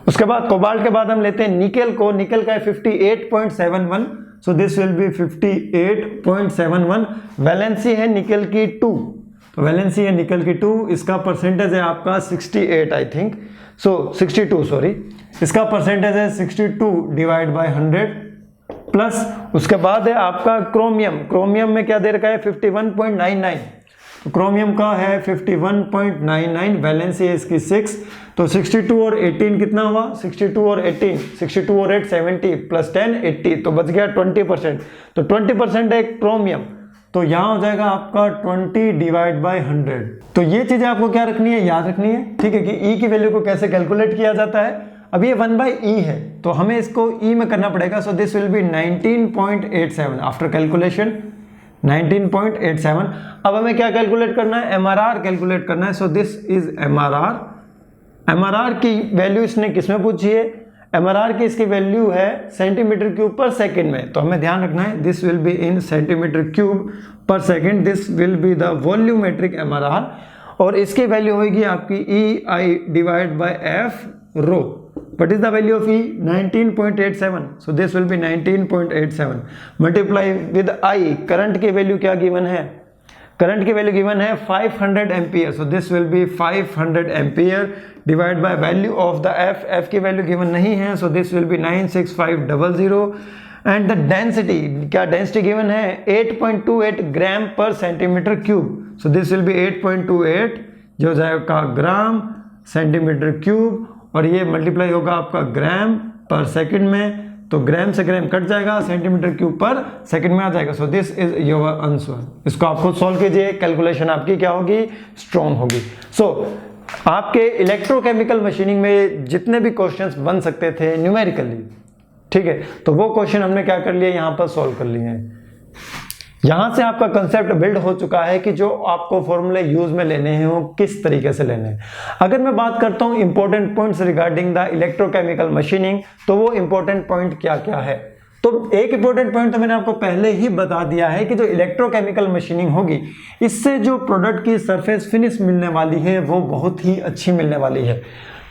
उसके बाद कोबाल्ट के बाद हम लेते हैं निकेल को। निकेल का है 58.71, सो दिस विल बी 58.71, वैलेंसी है निकेल की 2, तो वैलेंसी है निकल की 2, इसका परसेंटेज है आपका 68 आई थिंक, सो 62 सॉरी, इसका परसेंटेज है 62 डिवाइड बाय 100 प्लस, उसके बाद है आपका क्रोमियम। क्रोमियम में क्या दे रखा है 51.99, क्रोमियम का है 51.99, वैलेंसी है इसकी 6, तो 62 और 18 कितना हुआ, 62 और 18, 62 और 8 70 प्लस 10 80, तो बच गया 20%, तो 20% है क्रोमियम, तो यहाँ हो जाएगा आपका 20 डिवाइड बाई 100। तो ये चीजें आपको क्या रखनी है, याद रखनी है, ठीक है, कि E की वैल्यू को कैसे कैलकुलेट किया जाता है। अब ये 1/E है तो हमें इसको E में करना पड़ेगा, so this will B 19.87 after calculation, 19.87। अब हमें क्या कैलकुलेट करना है, MRR कैलकुलेट करना है, सो दिस इज MRR। MRR की वैल्यू इसने किस में पूछी है, MRR की इसकी वैल्यू है सेंटीमीटर क्यूब पर सेकंड में, तो हमें ध्यान रखना है this will be in centimetre cube per second, this will be the volumetric MRR, और इसकी वैल्यू होगी आपकी EI divide by F rho. What is the value of E? 19.87. So this will be 19.87 multiply with I। Current की value क्या given है, current की value given है 500 ampere, so this will be 500 ampere divide by value of the F की value given नहीं है, so this will be 96500 and the density, क्या density given है 8.28 ग्राम per centimetre cube, so this will be 8.28 जो जाएगा gram centimetre cube, और ये multiply होगा आपका ग्राम पर सेकंड में, तो ग्राम से ग्राम कट जाएगा, सेंटीमीटर क्यूब पर सेकंड में आ जाएगा, सो दिस इज योर आंसर। इसको आप खुद सॉल्व कीजिए, कैलकुलेशन आपकी क्या होगी, स्ट्रॉन्ग होगी। सो आपके इलेक्ट्रोकेमिकल मशीनिंग में जितने भी क्वेश्चंस बन सकते थे न्यूमेरिकली, ठीक है, तो वो क्वेश्चन हमने क्या कर लिया, यहाँ पर सॉल्व कर लिए हैं। यहां से आपका कंसेप्ट बिल्ड हो चुका है कि जो आपको फॉर्मूले यूज में लेने हैं वो किस तरीके से लेने हैं। अगर मैं बात करता हूं important points regarding the electrochemical machining, तो वो इंपॉर्टेंट पॉइंट क्या क्या है, तो एक इंपॉर्टेंट पॉइंट तो मैंने आपको पहले ही बता दिया है कि जो इलेक्ट्रोकेमिकल मशीनिंग होगी, इससे जो प्रोडक्ट की सरफेस फिनिश मिलने वाली है वो बहुत ही अच्छी मिलने वाली है।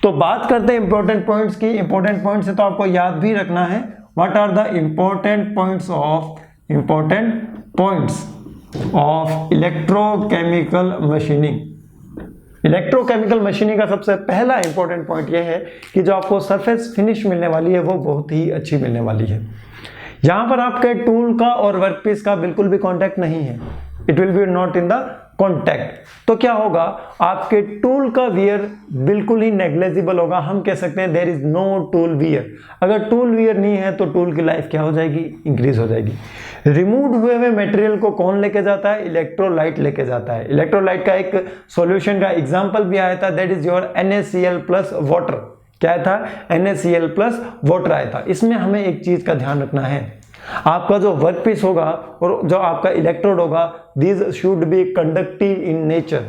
तो बात करते हैं इंपॉर्टेंट पॉइंट्स की। इंपॉर्टेंट पॉइंट्स है तो आपको याद भी रखना है, what are the important points of electrochemical machining. Electrochemical machining का सबसे पहला इंपॉर्टेंट पॉइंट यह है कि जो आपको सरफेस फिनिश मिलने वाली है वो बहुत ही अच्छी मिलने वाली है। यहां पर आपके टूल का और वर्कपीस का बिल्कुल भी कांटेक्ट नहीं है, it will B not in the contact. तो क्या होगा, आपके टूल का वियर बिल्कुल ही नेग्लेजिबल होगा, हम कह सकते हैं there is no tool wear. अगर टूल वियर नहीं है तो टूल की लाइफ क्या हो जाएगी, इंक्रीज हो जाएगी। रिमूव हुए हुए मटेरियल को कौन लेके जाता है, इलेक्ट्रोलाइट लेके जाता है। इलेक्ट्रोलाइट का एक सॉल्यूशन का एग्जांपल भी आया था, that is your NaCl plus water. क्या था, NaCl प्लस वाटर आया था। इसमें हमें एक चीज का ध्यान रखना है, आपका जो वर्कपीस होगा और जो आपका इलेक्ट्रोड होगा, these should be conductive in nature.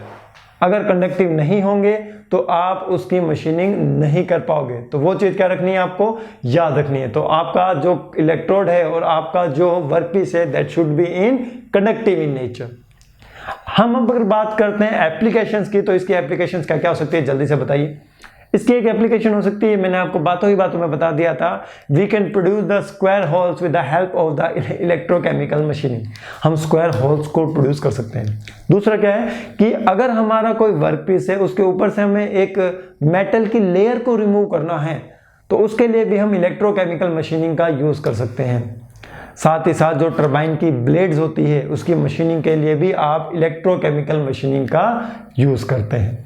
अगर कंडक्टिव नहीं होंगे तो आप उसकी मशीनिंग नहीं कर पाओगे। तो वो चीज क्या रखनी है, आपको याद रखनी है। तो आपका जो इलेक्ट्रोड है और आपका जो वर्कपीस है, that should be in conductive in nature. हम अब अगर बात करते हैं एप्लीकेशंस की, तो इसकी एप्लीकेशंस क्या क्या हो सकती है, जल्दी से बताइए। इसकी एक एप्लीकेशन हो सकती है, मैंने आपको बातों ही बातों में बता दिया था, we can produce the square holes with the help of the electrochemical machining. हम स्क्वायर होल्स को प्रोड्यूस कर सकते हैं। दूसरा क्या है कि अगर हमारा कोई वर्कपीस है, उसके ऊपर से हमें एक मेटल की लेयर को रिमूव करना है, तो उसके लिए भी हम इलेक्ट्रोकेमिकल मशीनिंग का यूज कर सकते हैं। साथ ही साथ जो टरबाइन की ब्लेड्स होती है, उसकी मशीनिंग के लिए भी आप इलेक्ट्रोकेमिकल मशीनिंग का यूज करते हैं।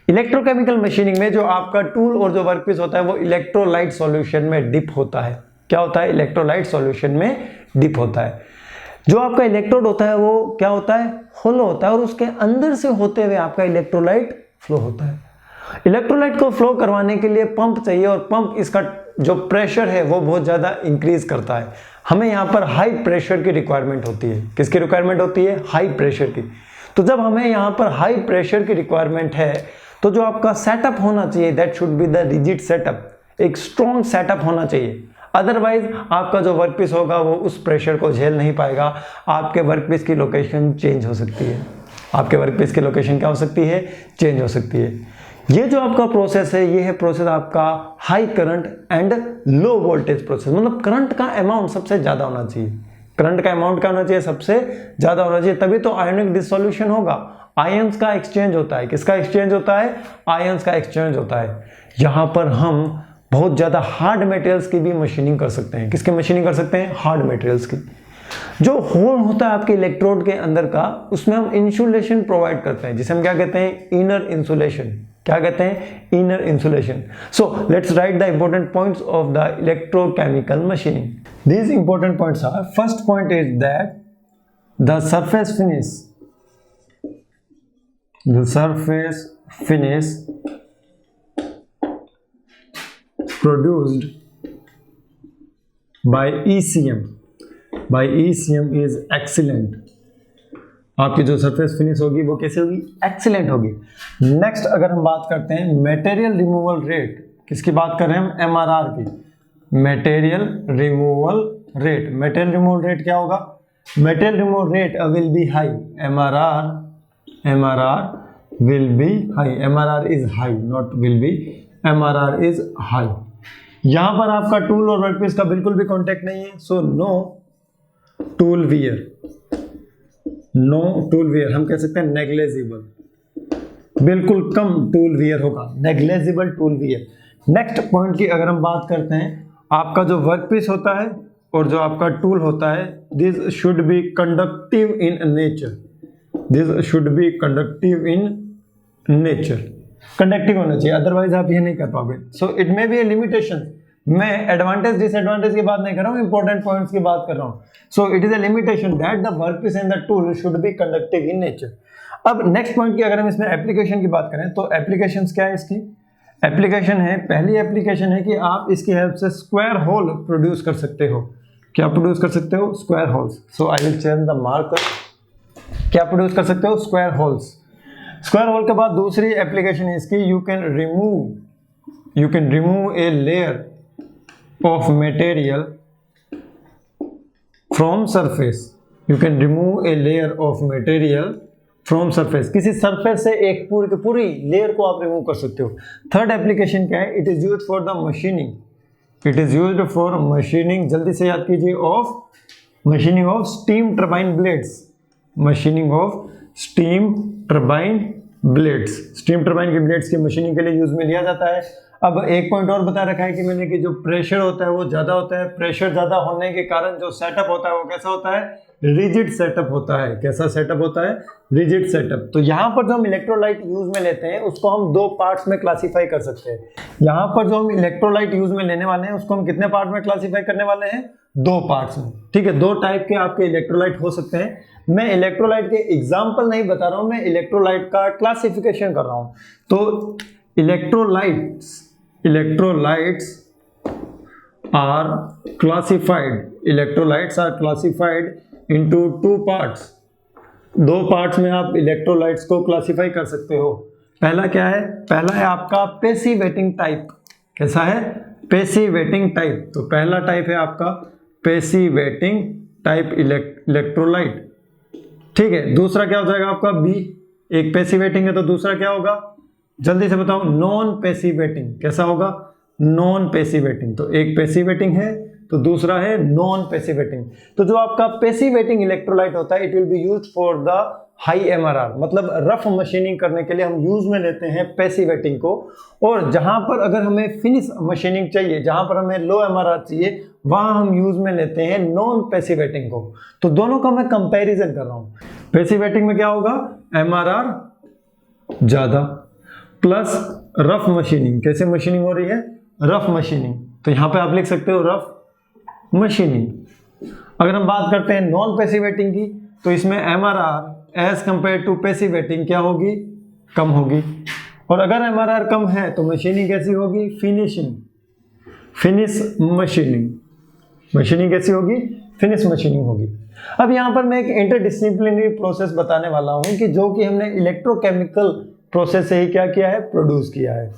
इलेक्ट्रोकेमिकल मशीनिंग में जो आपका टूल और जो वर्कपीस होता है वो इलेक्ट्रोलाइट सॉल्यूशन में डिप होता है। क्या होता है, इलेक्ट्रोलाइट सॉल्यूशन में डिप होता है। जो आपका इलेक्ट्रोड होता है वो क्या होता है, होलो होता है, और उसके अंदर से होते हुए आपका इलेक्ट्रोलाइट फ्लो होता है। इलेक्ट्रोलाइट को फ्लो करवाने के लिए पंप चाहिए, और पंप इसका जो प्रेशर है वो बहुत ज्यादा इंक्रीज करता है। हमें यहाँ पर हाई प्रेशर की रिक्वायरमेंट होती है। किसकी रिक्वायरमेंट होती है, हाई प्रेशर की। तो जब हमें यहाँ पर हाई प्रेशर की रिक्वायरमेंट है, तो जो आपका सेटअप होना चाहिए, that should be the rigid setup, एक स्ट्रॉन्ग सेटअप होना चाहिए। अदरवाइज आपका जो वर्कपीस होगा वो उस प्रेशर को झेल नहीं पाएगा, आपके वर्कपीस की लोकेशन चेंज हो सकती है। आपके वर्कपीस की लोकेशन क्या हो सकती है, चेंज हो सकती है। ये जो आपका प्रोसेस है, ये है प्रोसेस आपका high current and low voltage process. मतलब करंट का अमाउंट सबसे ज्यादा होना चाहिए। करंट का अमाउंट क्या होना चाहिए, सबसे ज्यादा होना चाहिए, तभी तो आयोनिक डिसोल्यूशन होगा। आयंस का एक्सचेंज होता है। किसका एक्सचेंज होता है, आयंस का एक्सचेंज होता है। यहां पर हम बहुत ज्यादा हार्ड मटेरियल्स की भी मशीनिंग कर सकते हैं। किसकी मशीनिंग कर सकते हैं, हार्ड मटेरियल्स की। जो होल होता है आपके इलेक्ट्रोड के अंदर का, उसमें हम इंसुलेशन प्रोवाइड करते हैं, जिसे हम क्या कहते हैं, इनर इंसुलेशन। क्या कहते हैं, inner insulation. So let's write the important points of the electrochemical machining. These important points are, first point is that the surface finish produced by ECM is excellent। आपकी जो सरफेस फिनिश होगी वो कैसे होगी, excellent होगी। Next अगर हम बात करते हैं मटेरियल रिमूवल रेट, किसकी बात कर रहे हैं हम, MRR की। Material removal rate, material removal rate क्या होगा, material removal rate will B high, MRR will be high, MRR is high, not will be, MRR is high। यहां पर आपका टूल और वर्कपीस का बिल्कुल भी कांटेक्ट नहीं है, सो नो टूल वियर, हम कह सकते हैं नेग्लेजिबल, बिल्कुल कम टूल वियर होगा, negligible tool wear. Next point की अगर हम बात करते हैं, आपका जो वर्कपीस होता है और जो आपका टूल होता है, this should be conductive in nature, conductive होना चाहिए, अदरवाइज आप ये नहीं कर पाओगे। So it may be A limitation. मैं एडवांटेज डिसएडवांटेज की बात नहीं कर रहा हूँ, इंपॉर्टेंट पॉइंट्स की बात कर रहा हूँ। So it is a limitation that the workpiece and the tool should be conductive in nature. अब नेक्स्ट पॉइंट की अगर हम इसमें एप्लीकेशन की बात करें, तो एप्लीकेशंस क्या है इसकी, एप्लीकेशन है, पहली एप्लीकेशन है कि आप इसकी हेल्प से स्क्वायर होल प्रोड्यूस कर सकते हो। क्या प्रोड्यूस कर सकते हो, square holes. So I will change the marker, क्या प्रोड्यूस कर सकते हो, स्क्वायर होल्स। स्क्वायर होल के बाद दूसरी एप्लीकेशन है इसकी, you can remove a layer of material from surface, you can remove a layer of material from surface, किसी सरफेस से एक पूरी लेयर को आप रिमूव कर सकते हो। थर्ड एप्लीकेशन क्या है, it is used for the machining, जल्दी से याद कीजिए, machining of steam turbine blades, steam turbine के ब्लेड्स की मशीनिंग के लिए यूज में लिया जाता है। अब एक पॉइंट और बता रखा है कि मैंने कि जो प्रेशर होता है वो ज्यादा होता है, प्रेशर ज्यादा होने के कारण जो सेटअप होता है वो कैसा होता है, रिजिड सेटअप होता है। कैसा सेटअप होता है, रिजिड सेटअप। तो यहाँ पर जो हम इलेक्ट्रोलाइट यूज में लेते हैं उसको हम दो पार्ट्स में क्लासिफाई कर सकते हैं। यहाँ पर जो हम इलेक्ट्रोलाइट यूज में लेने वाले हैं उसको हम कितने पार्ट में क्लासिफाई करने वाले हैं, दो पार्ट्स में। ठीक है, दो टाइप के आपके इलेक्ट्रोलाइट हो सकते हैं। मैं इलेक्ट्रोलाइट के एग्जाम्पल नहीं बता रहा हूं, मैं इलेक्ट्रोलाइट का क्लासिफिकेशन कर रहा हूं। तो electrolytes are classified into two parts. दो पार्ट्स में आप इलेक्ट्रोलाइट्स को क्लासिफाई कर सकते हो। पहला क्या है, पहला है आपका पैसिवेटिंग टाइप। कैसा है, पैसिवेटिंग टाइप। तो पहला टाइप है आपका पैसिवेटिंग टाइप इलेक्ट्रोलाइट। ठीक है, दूसरा क्या हो जाएगा आपका बी, एक पैसिवेटिंग है तो दूसरा क्या होगा, जल्दी से बताओ, नॉन पैसिवेटिंग। कैसा होगा, नॉन पैसिवेटिंग। तो एक पैसिवेटिंग है तो दूसरा है नॉन पैसिवेटिंग। तो जो आपका पैसिवेटिंग इलेक्ट्रोलाइट होता है, it will be used for the high MRR, मतलब रफ मशीनिंग करने के लिए हम यूज में लेते हैं पैसिवेटिंग को। और जहां पर अगर हमें फिनिश मशीनिंग चाहिए, जहां पर हमें लो MRR चाहिए, वहां हम यूज में लेते हैं नॉन पैसिवेटिंग को। तो दोनों का मैं कंपैरिजन कर रहा हूं। पैसिवेटिंग में क्या होगा, MRR ज्यादा प्लस रफ मशीनिंग। कैसे मशीनिंग हो रही है, रफ मशीनिंग। तो यहां पे आप लिख सकते हो रफ मशीनिंग। अगर हम बात करते हैं नॉन पैसिवेटिंग की, तो इसमें MRR एज कंपेयर टू पैसिवेटिंग क्या होगी, कम होगी। और अगर MRR कम है तो मशीनिंग कैसी होगी, फिनिश मशीनिंग कैसी होगी, फिनिश मशीनिंग होगी। अब यहाँ पर मैं एक इंटरडिसिप्लिनरी प्रोसेस बताने वाला हूँ कि जो कि हमने इलेक्ट्रोकेमिकल प्रोसेस से ही क्या किया है, प्रोड्यूस किया है।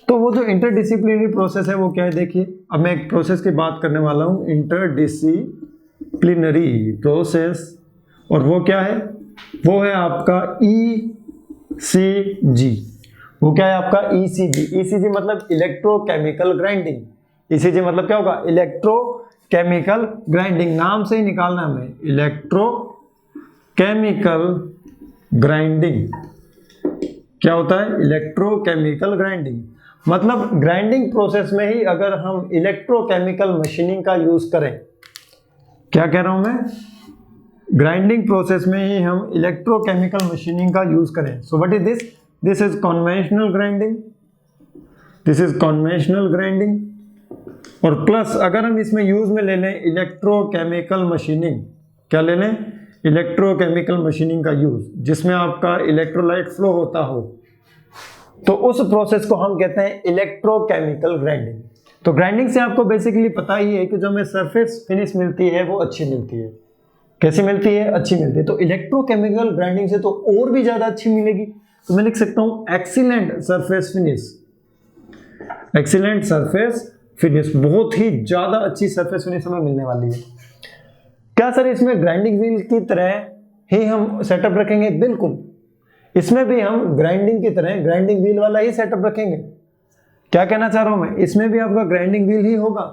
तो वो जो इंटरडिसिप्लिनरी प्रोसेस है वो क्या है, देखिए। अब मैं एक प्रोसेस की बात करने वाला हूँ, इंटरडिसिप्लिनरी प्रोसेस, और वो क्या है, वो है आपका ECG। वो क्या है आपका ECG मतलब इलेक्ट्रोकेमिकल ग्राइंडिंग। ECG मतलब क्या होगा, इलेक्ट्रोकेमिकल ग्राइंडिंग। नाम से ही निकालना है हमें, इलेक्ट्रोकेमिकल ग्राइंडिंग। क्या होता है, इलेक्ट्रोकेमिकल ग्राइंडिंग मतलब ग्राइंडिंग प्रोसेस में ही अगर हम इलेक्ट्रोकेमिकल मशीनिंग का यूज करें। क्या कह रहा हूं मैं, ग्राइंडिंग प्रोसेस में ही हम इलेक्ट्रोकेमिकल मशीनिंग का यूज करें। सो what is this? This is conventional grinding, this is conventional grinding. और प्लस अगर हम इसमें यूज में ले लें इलेक्ट्रोकेमिकल मशीनिंग, क्या ले लें? इलेक्ट्रोकेमिकल मशीनिंग का यूज, जिसमें आपका इलेक्ट्रोलाइट फ्लो होता हो, तो उस प्रोसेस को हम कहते हैं इलेक्ट्रोकेमिकल ग्राइंडिंग। तो ग्राइंडिंग से आपको बेसिकली पता ही है कि जो हमें सरफेस फिनिश मिलती है वो अच्छी मिलती है। कैसी मिलती है? अच्छी मिलती है। तो इलेक्ट्रोकेमिकल ग्राइंडिंग से तो और भी ज्यादा अच्छी मिलेगी। तो मैं लिख सकता हूं excellent surface finish, excellent surface finish, बहुत ही ज्यादा अच्छी सरफेस फिनिश हमें मिलने वाली है। क्या सर इसमें ग्राइंडिंग व्हील की तरह ही हम सेटअप रखेंगे? बिल्कुल, इसमें भी हम ग्राइंडिंग की तरह ग्राइंडिंग व्हील वाला ही सेटअप रखेंगे। क्या कहना चाह रहा हूं मैं? इसमें भी आपका ग्राइंडिंग व्हील ही होगा,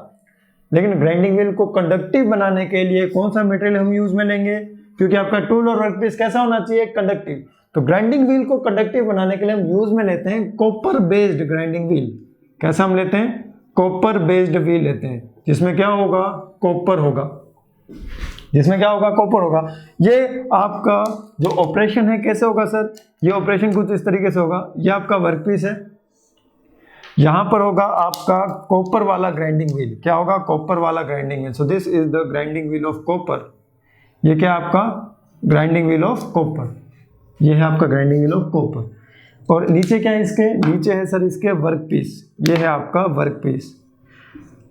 लेकिन ग्राइंडिंग व्हील को कंडक्टिव बनाने के लिए कौन सा मटेरियल हम यूज में लेंगे? क्योंकि आपका टूल और वर्कपीस कैसा होना चाहिए? कंडक्टिव। तो ग्राइंडिंग व्हील को कंडक्टिव बनाने के लिए हम यूज में लेते हैं कॉपर बेस्ड ग्राइंडिंग व्हील। कैसा हम लेते हैं? कॉपर बेस्ड व्हील लेते हैं, जिसमें क्या होगा? कॉपर होगा, जिसमें क्या होगा? कॉपर होगा। ये आपका जो ऑपरेशन है कैसे होगा सर? ये ऑपरेशन कुछ इस तरीके से होगा। ये आपका वर्कपीस है, यहां पर होगा आपका कॉपर वाला ग्राइंडिंग व्हील। क्या होगा? कॉपर वाला grinding wheel. So this is the grinding wheel of copper. ये क्या आपका? Grinding wheel of copper. ये है आपका ग्राइंडिंग व्हील ऑफ कॉपर। और नीचे क्या है इसके? नीचे है सर इसके वर्कपीस। ये है आपका वर्कपीस।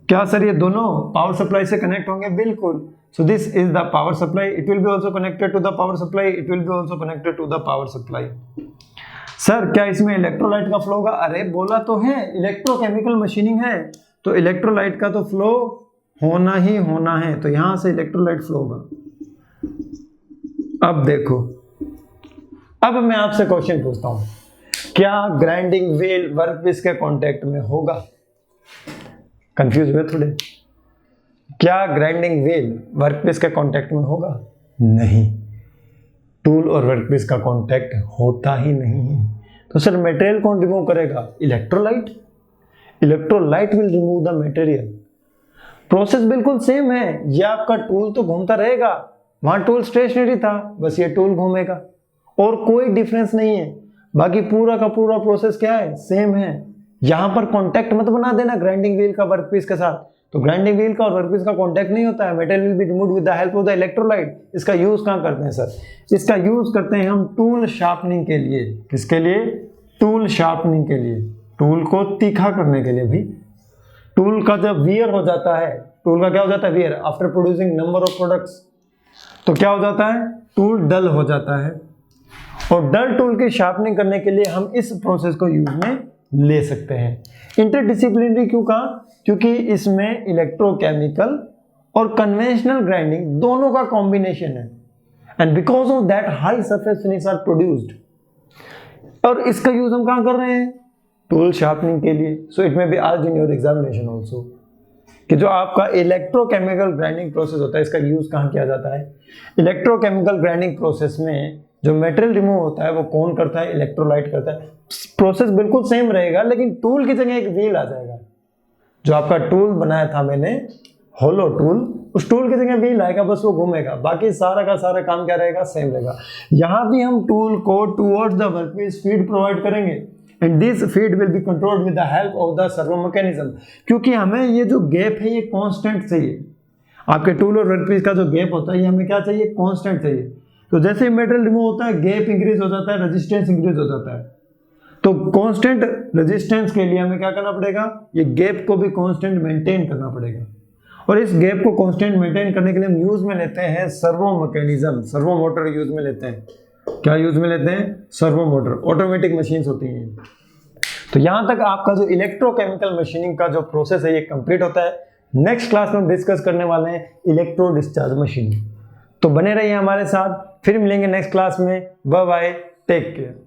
क्या सर ये दोनों पावर सप्लाई से कनेक्ट होंगे? बिल्कुल। So this is the power supply, it will be also connected to the power supply, it will be also connected to the power supply. Sir क्या इसमें इलेक्ट्रोलाइट का flow होगा? अरे बोला तो है इलेक्ट्रोकेमिकल मशीनिंग है, तो इलेक्ट्रोलाइट का तो फ्लो होना ही होना है, तो यहां से इलेक्ट्रोलाइट फ्लो होगा। अब देखो, अब मैं आपसे क्वेश्चन पूछता हूं, क्या ग्राइंडिंग व्हील वर्कपीस के कांटेक्ट में होगा? कंफ्यूज हुए थोड़े? क्या ग्राइंडिंग व्हील वर्कपीस के कांटेक्ट में होगा? नहीं, टूल और वर्कपीस का कांटेक्ट होता ही नहीं है। तो सर मटेरियल कौन रिमूव करेगा? Electrolyte. Electrolyte will remove the material. Process बिल्कुल सेम है। ये आपका टूल तो घूमता रहेगा, वहां टूल स्टेशनरी था, बस ये टूल घूमेगा, और कोई डिफरेंस नहीं है। बाकी पूरा का पूरा प्रोसेस क्या है? सेम है। यहां पर कांटेक्ट मत बना देना ग्राइंडिंग व्हील का वर्कपीस के साथ। तो ग्राइंडिंग व्हील का और वर्कपीस का कांटेक्ट नहीं होता है। Metal will be removed with the help of the electrolyte. इसका यूज कहां करते हैं सर? इसका यूज करते हैं हम टूल शार्पनिंग के लिए। किसके लिए? टूल शार्पनिंग के लिए, टूल को तीखा करने के लिए। भी टूल का जब वियर हो जाता है, टूल का क्या हो जाता है? Wear. After producing number of products, तो क्या हो जाता है? टूल डल हो जाता है। और डल टूल की शार्पनिंग करने के लिए हम इस प्रोसेस को यूज में ले सकते हैं। इंटरडिसिप्लिनरी क्यों कहा? क्योंकि इसमें इलेक्ट्रोकेमिकल और कन्वेंशनल ग्राइंडिंग दोनों का कॉम्बिनेशन है, and because of that high surface finish are produced. और इसका यूज हम कहां कर रहे हैं? टूल शार्पनिंग के लिए। So it may be asked in your examination also कि जो आपका इलेक्ट्रोकेमिकल ग्राइंडिंग प्रोसेस होता है, इसका यूज कहां किया जाता है? इलेक्ट्रोकेमिकल ग्राइंडिंग प्रोसेस में जो मटेरियल रिमूव होता है वो कौन करता है? इलेक्ट्रोलाइट करता है। प्रोसेस बिल्कुल सेम रहेगा, लेकिन टूल की जगह एक व्हील आ जाएगा। जो आपका टूल बनाया था मैंने, होलो टूल, उस टूल की जगह व्हील आएगा, बस वो घूमेगा। बाकी सारा का सारा काम क्या रहेगा? सेम रहेगा। यहां भी हम टूल को towards the workpiece feed provide करेंगे, and this feed will be controlled with the help of the servo mechanism. क्योंकि हमें ये जो गैप है ये कांस्टेंट चाहिए। आपके टूल और वर्कपीस का जो गैप होता है ये हमें क्या चाहिए? कांस्टेंट चाहिए। तो जैसे मटेरियल रिमूव होता है, गैप इंक्रीज हो जाता है, रेजिस्टेंस इंक्रीज हो जाता है। तो कांस्टेंट रेजिस्टेंस के लिए हमें क्या करना पड़ेगा? ये गैप को भी कांस्टेंट मेंटेन करना पड़ेगा। और इस गैप को कांस्टेंट मेंटेन करने के लिए हम यूज में लेते हैं servo mechanism, servo motor use में लेते हैं। क्या यूज में लेते हैं? Servo motor. ऑटोमेटिक मशीन्स होती हैं। तो यहां तक आपका जो इलेक्ट्रोकेमिकल मशीनिंग का जो प्रोसेस है ये कंप्लीट होता है। नेक्स्ट क्लास में हम डिस्कस करने वाले हैं इलेक्ट्रो डिस्चार्ज मशीनिंग। तो बने रहिए हमारे साथ, फिर मिलेंगे नेक्स्ट क्लास में। Bye bye, take care.